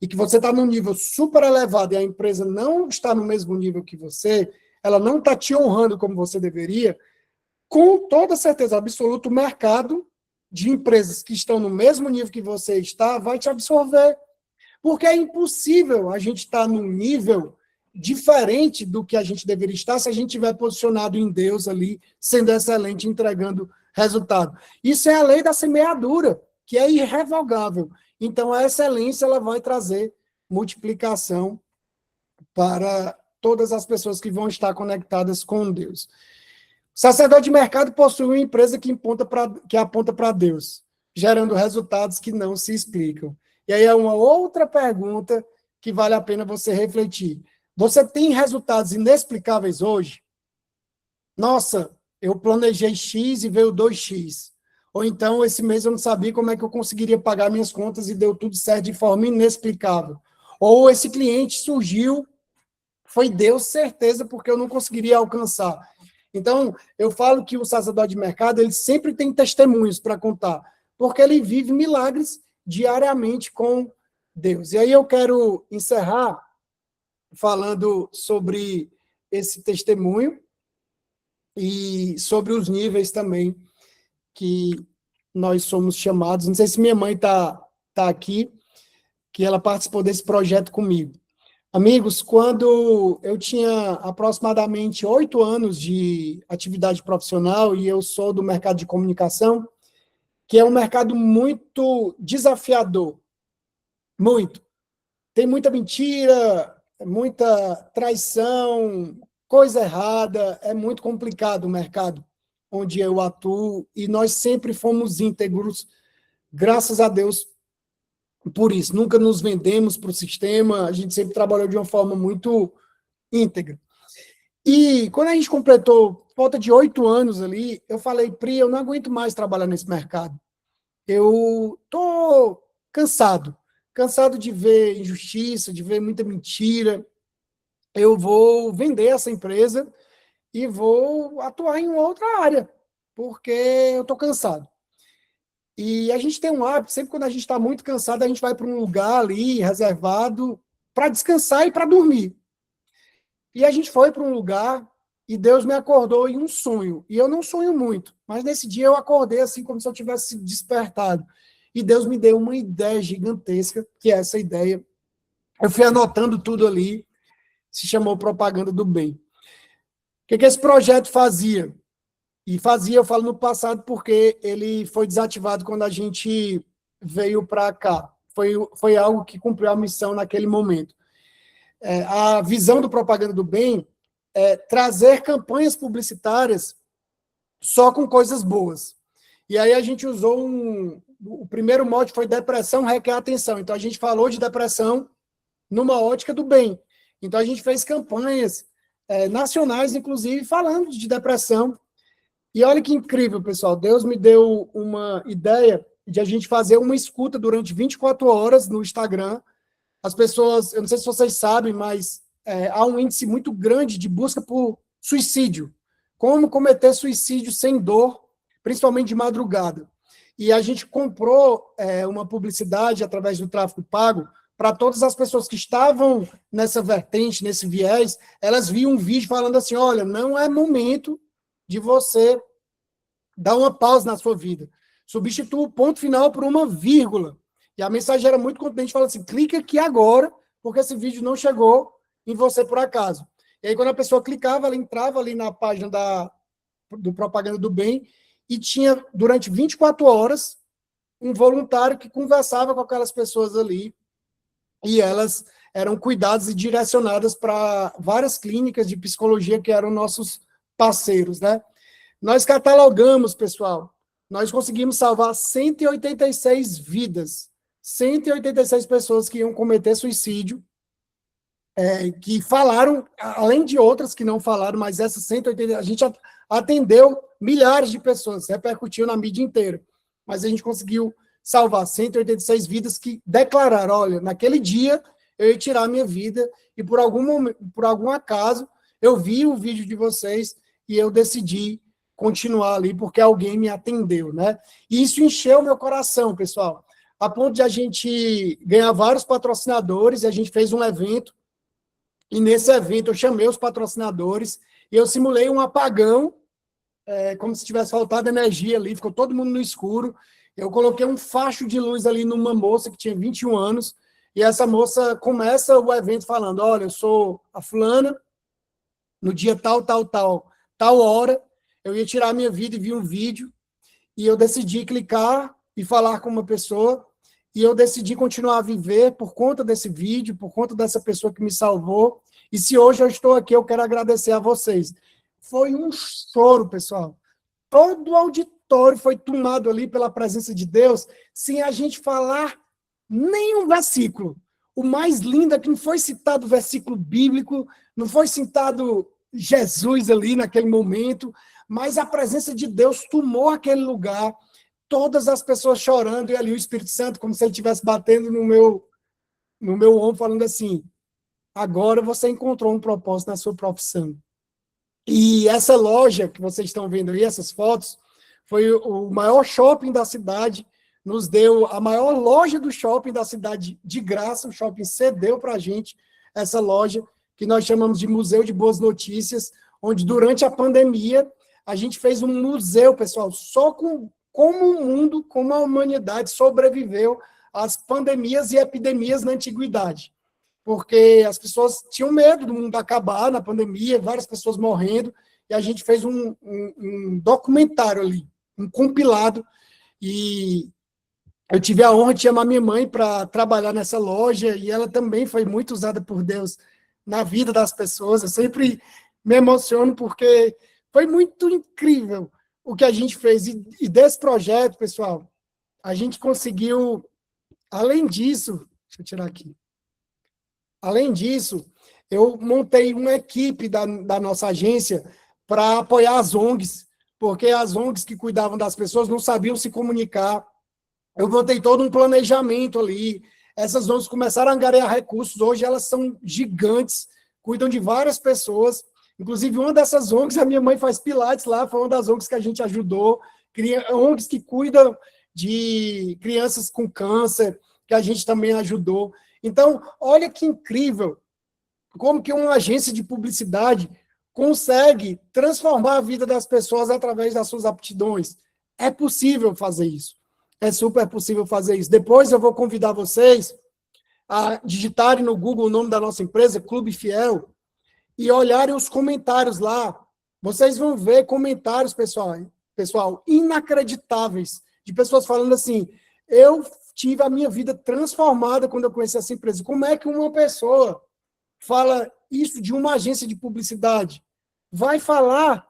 e que você está num nível super elevado e a empresa não está no mesmo nível que você, ela não está te honrando como você deveria, com toda certeza absoluta, o mercado de empresas que estão no mesmo nível que você está vai te absorver. Porque é impossível a gente estar num nível diferente do que a gente deveria estar se a gente estiver posicionado em Deus ali, sendo excelente, entregando resultado. Isso é a lei da semeadura, que é irrevogável. Então, a excelência ela vai trazer multiplicação para todas as pessoas que vão estar conectadas com Deus. O sacerdote de mercado possui uma empresa que aponta para Deus, gerando resultados que não se explicam. E aí é uma outra pergunta que vale a pena você refletir. Você tem resultados inexplicáveis hoje? Nossa, eu planejei X e veio 2X. Ou então, esse mês eu não sabia como é que eu conseguiria pagar minhas contas e deu tudo certo de forma inexplicável. Ou esse cliente surgiu, foi Deus, certeza, porque eu não conseguiria alcançar. Então, eu falo que o sacerdote de mercado, ele sempre tem testemunhos para contar, porque ele vive milagres diariamente com Deus. E aí eu quero encerrar falando sobre esse testemunho e sobre os níveis também que nós somos chamados. Não sei se minha mãe tá aqui, que ela participou desse projeto comigo. Amigos, quando eu tinha aproximadamente 8 anos de atividade profissional, e eu sou do mercado de comunicação, que é um mercado muito desafiador, muito. Tem muita mentira, muita traição, coisa errada, é muito complicado o mercado onde eu atuo, e nós sempre fomos íntegros, graças a Deus, por isso. Nunca nos vendemos para o sistema, a gente sempre trabalhou de uma forma muito íntegra. E quando a gente completou volta de 8 anos ali, eu falei, Pri, eu não aguento mais trabalhar nesse mercado. Eu tô cansado de ver injustiça, de ver muita mentira. Eu vou vender essa empresa e vou atuar em outra área, porque eu tô cansado. E a gente tem um hábito, sempre quando a gente está muito cansado, a gente vai para um lugar ali reservado para descansar e para dormir. E a gente foi para um lugar e Deus me acordou em um sonho. E eu não sonho muito, mas nesse dia eu acordei assim como se eu tivesse despertado. E Deus me deu uma ideia gigantesca, que é essa ideia. Eu fui anotando tudo ali, se chamou Propaganda do Bem. O que esse projeto fazia? E fazia, eu falo no passado, porque ele foi desativado quando a gente veio para cá. Foi algo que cumpriu a missão naquele momento. A visão do Propaganda do Bem é trazer campanhas publicitárias só com coisas boas. E aí a gente usou o primeiro mote foi depressão requer atenção. Então a gente falou de depressão numa ótica do bem. Então a gente fez campanhas nacionais, inclusive, falando de depressão. E olha que incrível, pessoal. Deus me deu uma ideia de a gente fazer uma escuta durante 24 horas no Instagram. As pessoas, eu não sei se vocês sabem, mas há um índice muito grande de busca por suicídio. Como cometer suicídio sem dor, principalmente de madrugada. E a gente comprou uma publicidade através do tráfego pago para todas as pessoas que estavam nessa vertente, nesse viés, elas viam um vídeo falando assim, olha, não é momento de você dar uma pausa na sua vida. Substitua o ponto final por uma vírgula. E a mensagem era muito contente, falando assim, clica aqui agora, porque esse vídeo não chegou em você por acaso. E aí, quando a pessoa clicava, ela entrava ali na página do Propaganda do Bem e tinha, durante 24 horas, um voluntário que conversava com aquelas pessoas ali e elas eram cuidadas e direcionadas para várias clínicas de psicologia que eram nossos parceiros, né? Nós catalogamos, pessoal, nós conseguimos salvar 186 vidas, 186 pessoas que iam cometer suicídio, que falaram, além de outras que não falaram, mas essas 180, a gente atendeu milhares de pessoas, repercutiu na mídia inteira, mas a gente conseguiu salvar 186 vidas que declararam, olha, naquele dia eu ia tirar a minha vida e por algum acaso eu vi o vídeo de vocês e eu decidi continuar ali porque alguém me atendeu, né? E isso encheu meu coração, pessoal, a ponto de a gente ganhar vários patrocinadores e a gente fez um evento e nesse evento eu chamei os patrocinadores e eu simulei um apagão, como se tivesse faltado energia ali, ficou todo mundo no escuro. Eu coloquei um facho de luz ali numa moça que tinha 21 anos, e essa moça começa o evento falando, olha, eu sou a fulana, no dia tal hora, eu ia tirar a minha vida e vi um vídeo, e eu decidi clicar e falar com uma pessoa, e eu decidi continuar a viver por conta desse vídeo, por conta dessa pessoa que me salvou, e se hoje eu estou aqui, eu quero agradecer a vocês. Foi um choro, pessoal. Todo o auditório foi tomado ali pela presença de Deus, sem a gente falar nenhum versículo. O mais lindo é que não foi citado versículo bíblico, não foi citado Jesus ali naquele momento, mas a presença de Deus tomou aquele lugar, todas as pessoas chorando, e ali o Espírito Santo, como se ele estivesse batendo no meu ombro, falando assim, agora você encontrou um propósito na sua profissão. E essa loja que vocês estão vendo aí, essas fotos, foi o maior shopping da cidade, nos deu a maior loja do shopping da cidade de graça, o shopping cedeu para a gente essa loja, que nós chamamos de Museu de Boas Notícias, onde durante a pandemia a gente fez um museu, pessoal, só com como o mundo, como a humanidade sobreviveu às pandemias e epidemias na antiguidade. Porque as pessoas tinham medo do mundo acabar na pandemia, várias pessoas morrendo, e a gente fez um documentário ali, um compilado, e eu tive a honra de chamar minha mãe para trabalhar nessa loja, e ela também foi muito usada por Deus na vida das pessoas. Eu sempre me emociono, porque foi muito incrível o que a gente fez, e desse projeto, pessoal, a gente conseguiu, além disso, deixa eu tirar aqui, além disso, eu montei uma equipe da nossa agência para apoiar as ONGs, porque as ONGs que cuidavam das pessoas não sabiam se comunicar. Eu montei todo um planejamento ali. Essas ONGs começaram a angariar recursos. Hoje elas são gigantes, cuidam de várias pessoas. Inclusive, uma dessas ONGs, a minha mãe faz pilates lá, foi uma das ONGs que a gente ajudou. Cria ONGs que cuidam de crianças com câncer, que a gente também ajudou. Então, olha que incrível como que uma agência de publicidade consegue transformar a vida das pessoas através das suas aptidões. É possível fazer isso. É super possível fazer isso. Depois eu vou convidar vocês a digitarem no Google o nome da nossa empresa, Clube Fiel, e olharem os comentários lá. Vocês vão ver comentários, pessoal, inacreditáveis, de pessoas falando assim, eu tive a minha vida transformada quando eu conheci essa empresa. Como é que uma pessoa fala isso de uma agência de publicidade? Vai falar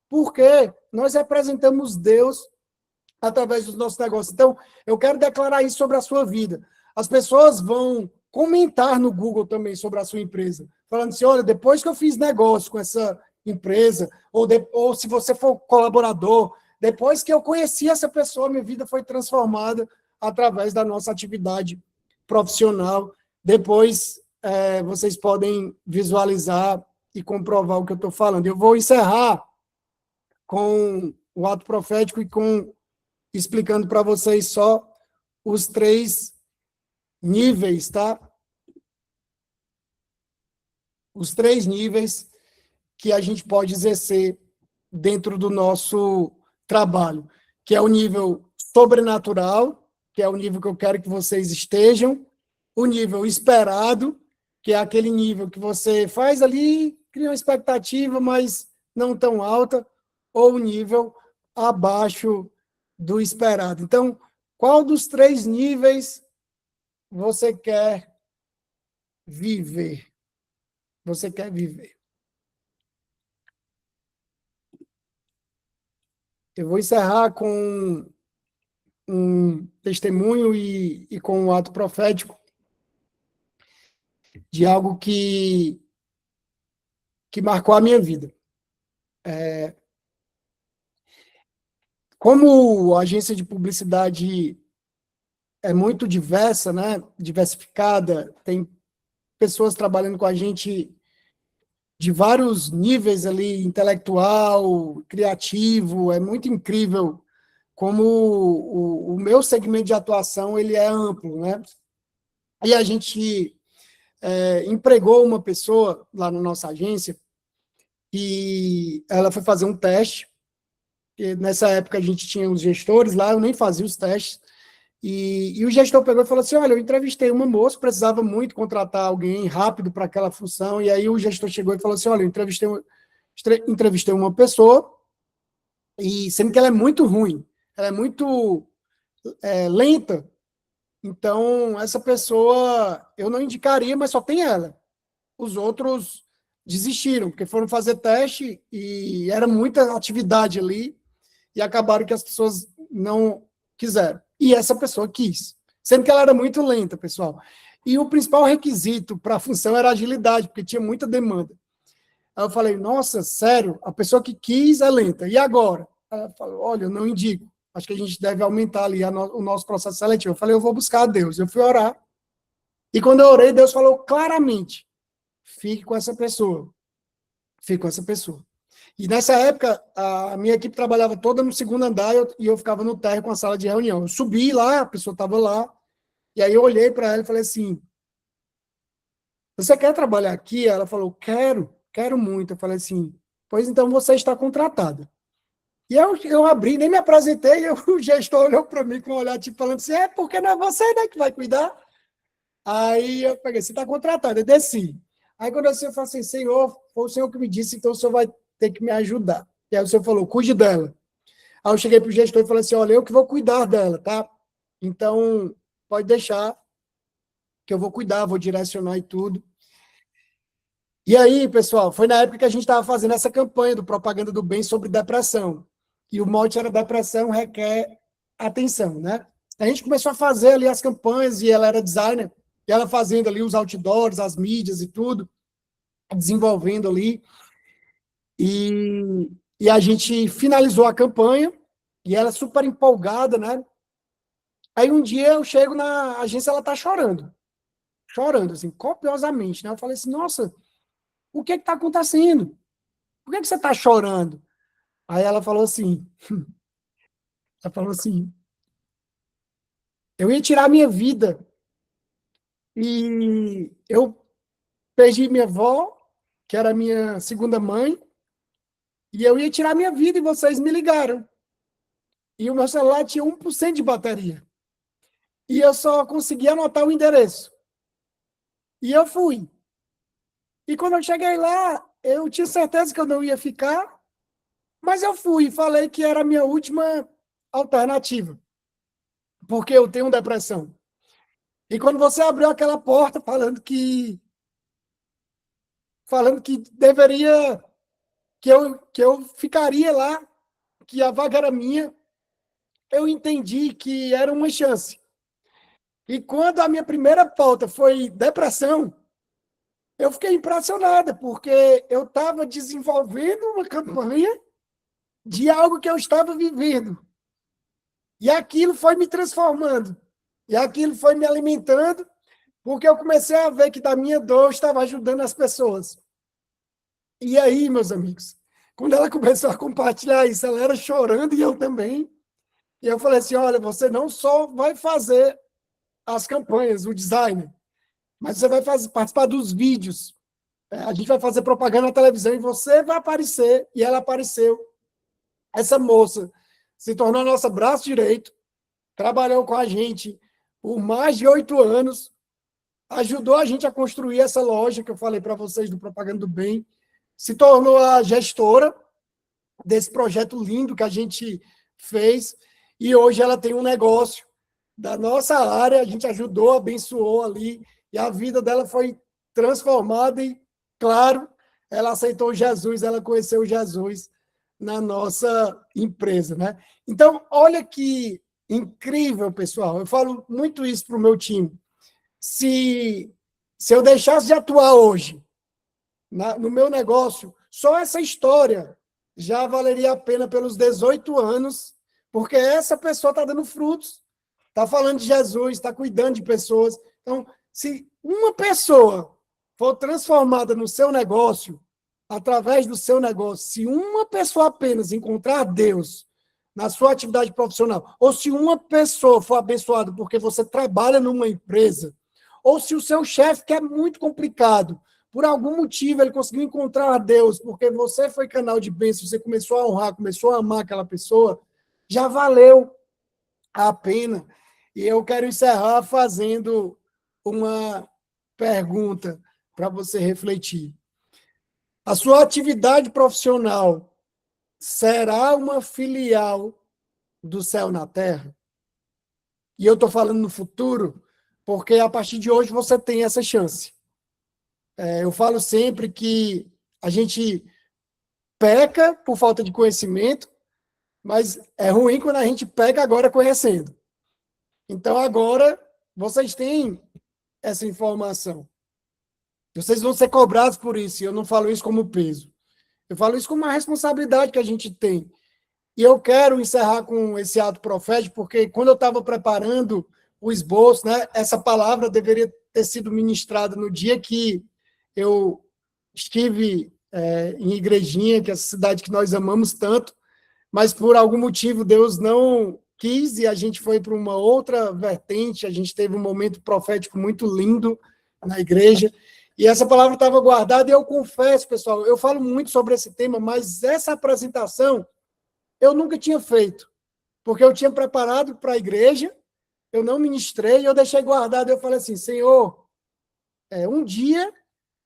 porque nós representamos Deus através dos nossos negócios. Então, eu quero declarar isso sobre a sua vida. As pessoas vão comentar no Google também sobre a sua empresa, falando assim, olha, depois que eu fiz negócio com essa empresa, ou se você for colaborador, depois que eu conheci essa pessoa, minha vida foi transformada através da nossa atividade profissional. Depois, vocês podem visualizar e comprovar o que eu estou falando. Eu vou encerrar com o ato profético e explicando para vocês só os 3 níveis, tá? Os 3 níveis que a gente pode exercer dentro do nosso trabalho, que é o nível sobrenatural, que é o nível que eu quero que vocês estejam, o nível esperado, que é aquele nível que você faz ali, cria uma expectativa, mas não tão alta, ou o nível abaixo do esperado. Então, qual dos 3 níveis você quer viver? Você quer viver? Eu vou encerrar com um testemunho e com um ato profético de algo que marcou a minha vida. Como a agência de publicidade é muito diversa, né? Diversificada, tem pessoas trabalhando com a gente de vários níveis ali, intelectual, criativo, é muito incrível como o meu segmento de atuação ele é amplo, né? E a gente empregou uma pessoa lá na nossa agência e ela foi fazer um teste, e nessa época a gente tinha os gestores lá, eu nem fazia os testes, e o gestor pegou e falou assim, olha, eu entrevistei uma moça, precisava muito contratar alguém rápido para aquela função, e aí o gestor chegou e falou assim, olha, eu entrevistei uma pessoa, e sendo que ela é muito ruim, ela é muito lenta, então essa pessoa eu não indicaria, mas só tem ela. Os outros desistiram, porque foram fazer teste e era muita atividade ali, e acabaram que as pessoas não quiseram. E essa pessoa quis, sendo que ela era muito lenta, pessoal. E o principal requisito para a função era agilidade, porque tinha muita demanda. Aí eu falei, nossa, sério, a pessoa que quis é lenta. E agora? Ela falou, olha, eu não indico. Acho que a gente deve aumentar ali o nosso processo seletivo. Eu falei, eu vou buscar a Deus. Eu fui orar. E quando eu orei, Deus falou claramente, fique com essa pessoa. Fique com essa pessoa. E nessa época, a minha equipe trabalhava toda no segundo andar e eu ficava no térreo com a sala de reunião. Eu subi lá, a pessoa estava lá, e aí eu olhei para ela e falei assim, você quer trabalhar aqui? Ela falou, quero muito. Eu falei assim, pois então você está contratada. E eu abri, nem me apresentei, o gestor olhou para mim com um olhar tipo falando assim, porque não é você, né, que vai cuidar? Aí eu peguei, você está contratado, eu desci. Aí quando eu desci, eu falei assim, Senhor, foi o Senhor que me disse, então o Senhor vai ter que me ajudar. E aí o Senhor falou, cuide dela. Aí eu cheguei para o gestor e falei assim, olha, eu que vou cuidar dela, tá? Então, pode deixar que eu vou cuidar, vou direcionar e tudo. E aí, pessoal, foi na época que a gente estava fazendo essa campanha do Propaganda do Bem sobre depressão. E o mote era depressão requer atenção, né? A gente começou a fazer ali as campanhas e ela era designer, e ela fazendo ali os outdoors, as mídias e tudo, desenvolvendo ali. E a gente finalizou a campanha, e ela super empolgada, né? Aí um dia eu chego na agência, ela tá chorando, assim, copiosamente, né? Eu falei assim, nossa, o que está acontecendo? Por que você está chorando? Aí ela falou assim, Eu ia tirar a minha vida. E eu perdi minha avó, que era minha segunda mãe, e eu ia tirar a minha vida e vocês me ligaram. E o meu celular tinha 1% de bateria. E eu só conseguia anotar o endereço. E eu fui. E quando eu cheguei lá, eu tinha certeza que eu não ia ficar, mas eu fui e falei que era a minha última alternativa, porque eu tenho depressão. E quando você abriu aquela porta falando que deveria, que eu ficaria lá, que a vaga era minha, eu entendi que era uma chance. E quando a minha primeira pauta foi depressão, eu fiquei impressionada, porque eu estava desenvolvendo uma campanha de algo que eu estava vivendo. E aquilo foi me transformando. E aquilo foi me alimentando, porque eu comecei a ver que da minha dor eu estava ajudando as pessoas. E aí, meus amigos, quando ela começou a compartilhar isso, ela era chorando e eu também. E eu falei assim, olha, você não só vai fazer as campanhas, o design, mas você vai participar dos vídeos. A gente vai fazer propaganda na televisão e você vai aparecer. E ela apareceu. Essa moça se tornou nosso braço direito, trabalhou com a gente por mais de 8 anos, ajudou a gente a construir essa loja que eu falei para vocês do Propaganda do Bem, se tornou a gestora desse projeto lindo que a gente fez, e hoje ela tem um negócio da nossa área, a gente ajudou, abençoou ali, e a vida dela foi transformada e, claro, ela aceitou Jesus, ela conheceu Jesus na nossa empresa, né? Então, olha que incrível, pessoal. Eu falo muito isso para o meu time. Se eu deixasse de atuar hoje no meu negócio, só essa história já valeria a pena pelos 18 anos, porque essa pessoa está dando frutos, está falando de Jesus, está cuidando de pessoas. Então, se uma pessoa for transformada no seu negócio, através do seu negócio, se uma pessoa apenas encontrar Deus na sua atividade profissional, ou se uma pessoa for abençoada porque você trabalha numa empresa, ou se o seu chefe, que é muito complicado, por algum motivo ele conseguiu encontrar Deus, porque você foi canal de bênção, você começou a honrar, começou a amar aquela pessoa, já valeu a pena. E eu quero encerrar fazendo uma pergunta para você refletir. A sua atividade profissional será uma filial do céu na terra? E eu estou falando no futuro, porque a partir de hoje você tem essa chance. Eu falo sempre que a gente peca por falta de conhecimento, mas é ruim quando a gente peca agora conhecendo. Então, agora, vocês têm essa informação. Vocês vão ser cobrados por isso, e eu não falo isso como peso. Eu falo isso como uma responsabilidade que a gente tem. E eu quero encerrar com esse ato profético, porque quando eu estava preparando o esboço, né, essa palavra deveria ter sido ministrada no dia que eu estive em Igrejinha, que é essa cidade que nós amamos tanto, mas por algum motivo Deus não quis e a gente foi para uma outra vertente, a gente teve um momento profético muito lindo na igreja, e essa palavra estava guardada, e eu confesso, pessoal, eu falo muito sobre esse tema, mas essa apresentação eu nunca tinha feito, porque eu tinha preparado para a igreja, eu não ministrei, eu deixei guardado, eu falei assim, Senhor, um dia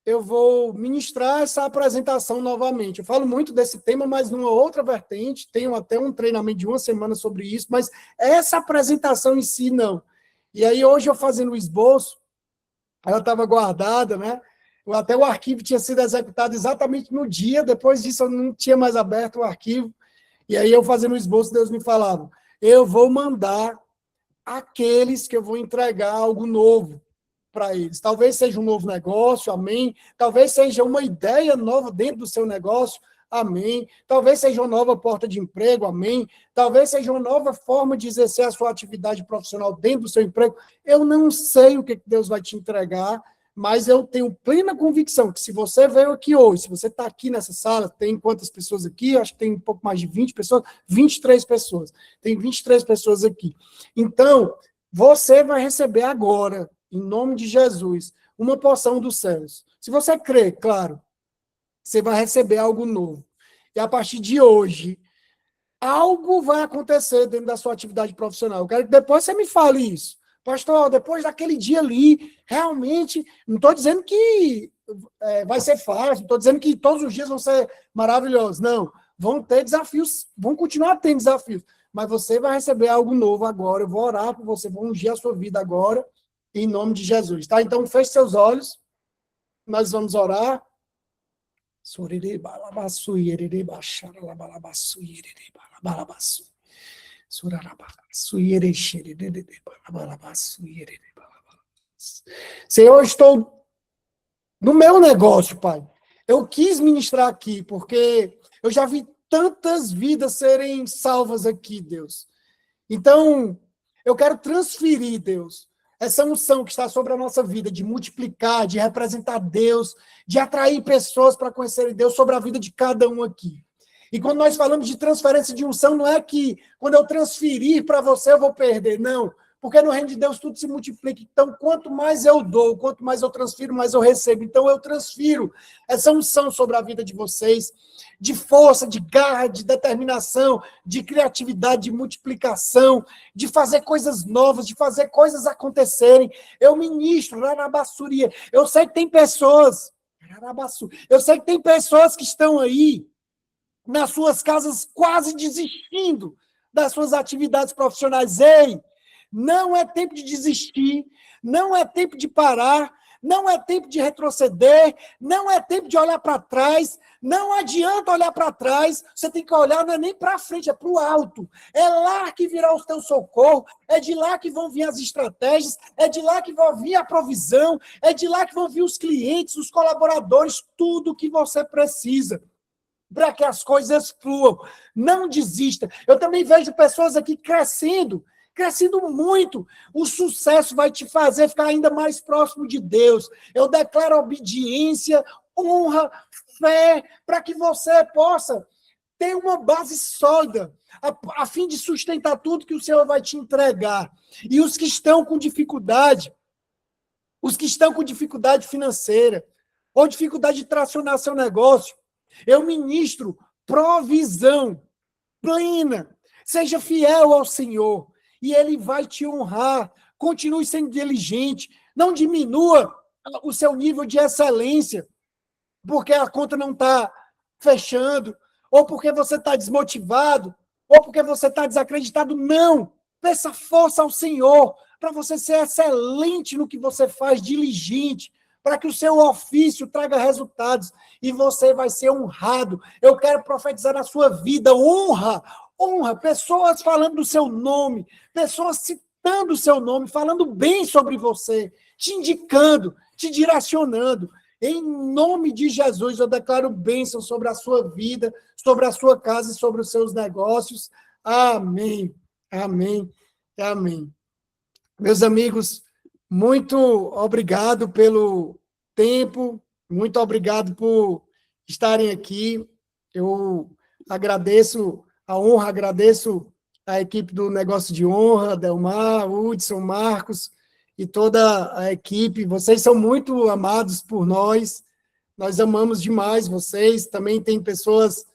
eu vou ministrar essa apresentação novamente. Eu falo muito desse tema, mas numa outra vertente, tenho até um treinamento de 1 semana sobre isso, mas essa apresentação em si, não. E aí, hoje, eu fazendo o esboço, ela estava guardada, né? Até o arquivo tinha sido executado exatamente no dia, depois disso eu não tinha mais aberto o arquivo, e aí eu fazendo o esboço, Deus me falava, eu vou mandar aqueles que eu vou entregar algo novo para eles. Talvez seja um novo negócio, amém. Talvez seja uma ideia nova dentro do seu negócio, amém. Talvez seja uma nova porta de emprego, amém. Talvez seja uma nova forma de exercer a sua atividade profissional dentro do seu emprego. Eu não sei o que Deus vai te entregar, mas eu tenho plena convicção que se você veio aqui hoje, se você está aqui nessa sala, tem quantas pessoas aqui? Acho que tem um pouco mais de 20 pessoas, 23 pessoas. Tem 23 pessoas aqui. Então, você vai receber agora, em nome de Jesus, uma porção dos céus. Se você crê, claro, você vai receber algo novo. E a partir de hoje, algo vai acontecer dentro da sua atividade profissional. Eu quero que depois você me fale isso. Pastor, depois daquele dia ali, realmente, não estou dizendo que vai ser fácil, não estou dizendo que todos os dias vão ser maravilhosos. Não, vão ter desafios, vão continuar tendo desafios. Mas você vai receber algo novo agora. Eu vou orar por você, vou ungir a sua vida agora, em nome de Jesus. Tá? Então, feche seus olhos. Nós vamos orar. Senhor, eu estou no meu negócio, Pai. Eu quis ministrar aqui, porque eu já vi tantas vidas serem salvas aqui, Deus. Então, eu quero transferir, Deus, essa unção que está sobre a nossa vida, de multiplicar, de representar Deus, de atrair pessoas para conhecerem Deus sobre a vida de cada um aqui. E quando nós falamos de transferência de unção, não é que quando eu transferir para você eu vou perder, não. Porque no reino de Deus tudo se multiplica. Então, quanto mais eu dou, quanto mais eu transfiro, mais eu recebo. Então, eu transfiro essa unção sobre a vida de vocês, de força, de garra, de determinação, de criatividade, de multiplicação, de fazer coisas novas, de fazer coisas acontecerem. Eu ministro lá na bassuria. Eu sei que tem pessoas que estão aí nas suas casas quase desistindo das suas atividades profissionais. Ei, não é tempo de desistir, não é tempo de parar, não é tempo de retroceder, não é tempo de olhar para trás, não adianta olhar para trás, você tem que olhar não é nem para frente, é para o alto. É lá que virá o teu socorro, é de lá que vão vir as estratégias, é de lá que vai vir a provisão, é de lá que vão vir os clientes, os colaboradores, tudo que você precisa para que as coisas fluam. Não desista. Eu também vejo pessoas aqui crescendo muito. O sucesso vai te fazer ficar ainda mais próximo de Deus. Eu declaro obediência, honra, fé, para que você possa ter uma base sólida, a fim de sustentar tudo que o Senhor vai te entregar. E os que estão com dificuldade financeira, ou dificuldade de tracionar seu negócio, eu ministro provisão plena. Seja fiel ao Senhor e Ele vai te honrar. Continue sendo diligente. Não diminua o seu nível de excelência porque a conta não está fechando, ou porque você está desmotivado, ou porque você está desacreditado. Não! Peça força ao Senhor para você ser excelente no que você faz, diligente, para que o seu ofício traga resultados e você vai ser honrado. Eu quero profetizar na sua vida honra, pessoas falando do seu nome, pessoas citando o seu nome, falando bem sobre você, te indicando, te direcionando. Em nome de Jesus, eu declaro bênção sobre a sua vida, sobre a sua casa e sobre os seus negócios. Amém, amém, amém. Meus amigos, muito obrigado pelo tempo, muito obrigado por estarem aqui. Eu agradeço a honra, agradeço a equipe do Negócio de Honra, Delmar, Hudson, Marcos e toda a equipe. Vocês são muito amados por nós amamos demais vocês. Também tem pessoas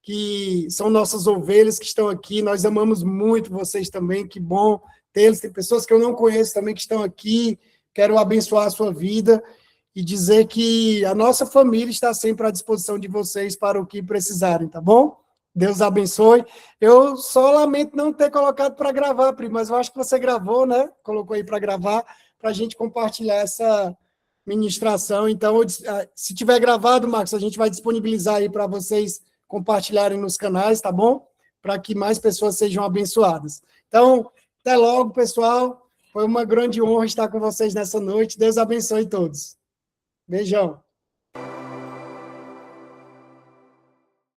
que são nossas ovelhas que estão aqui, nós amamos muito vocês também, que bom tê-los. Tem pessoas que eu não conheço também que estão aqui, quero abençoar a sua vida e dizer que a nossa família está sempre à disposição de vocês para o que precisarem, tá bom? Deus abençoe. Eu só lamento não ter colocado para gravar, Pri, mas eu acho que você gravou, né? Colocou aí para gravar, para a gente compartilhar essa ministração. Então, se tiver gravado, Marcos, a gente vai disponibilizar aí para vocês compartilharem nos canais, tá bom? Para que mais pessoas sejam abençoadas. Então, até logo, pessoal. Foi uma grande honra estar com vocês nessa noite. Deus abençoe todos. Beijão.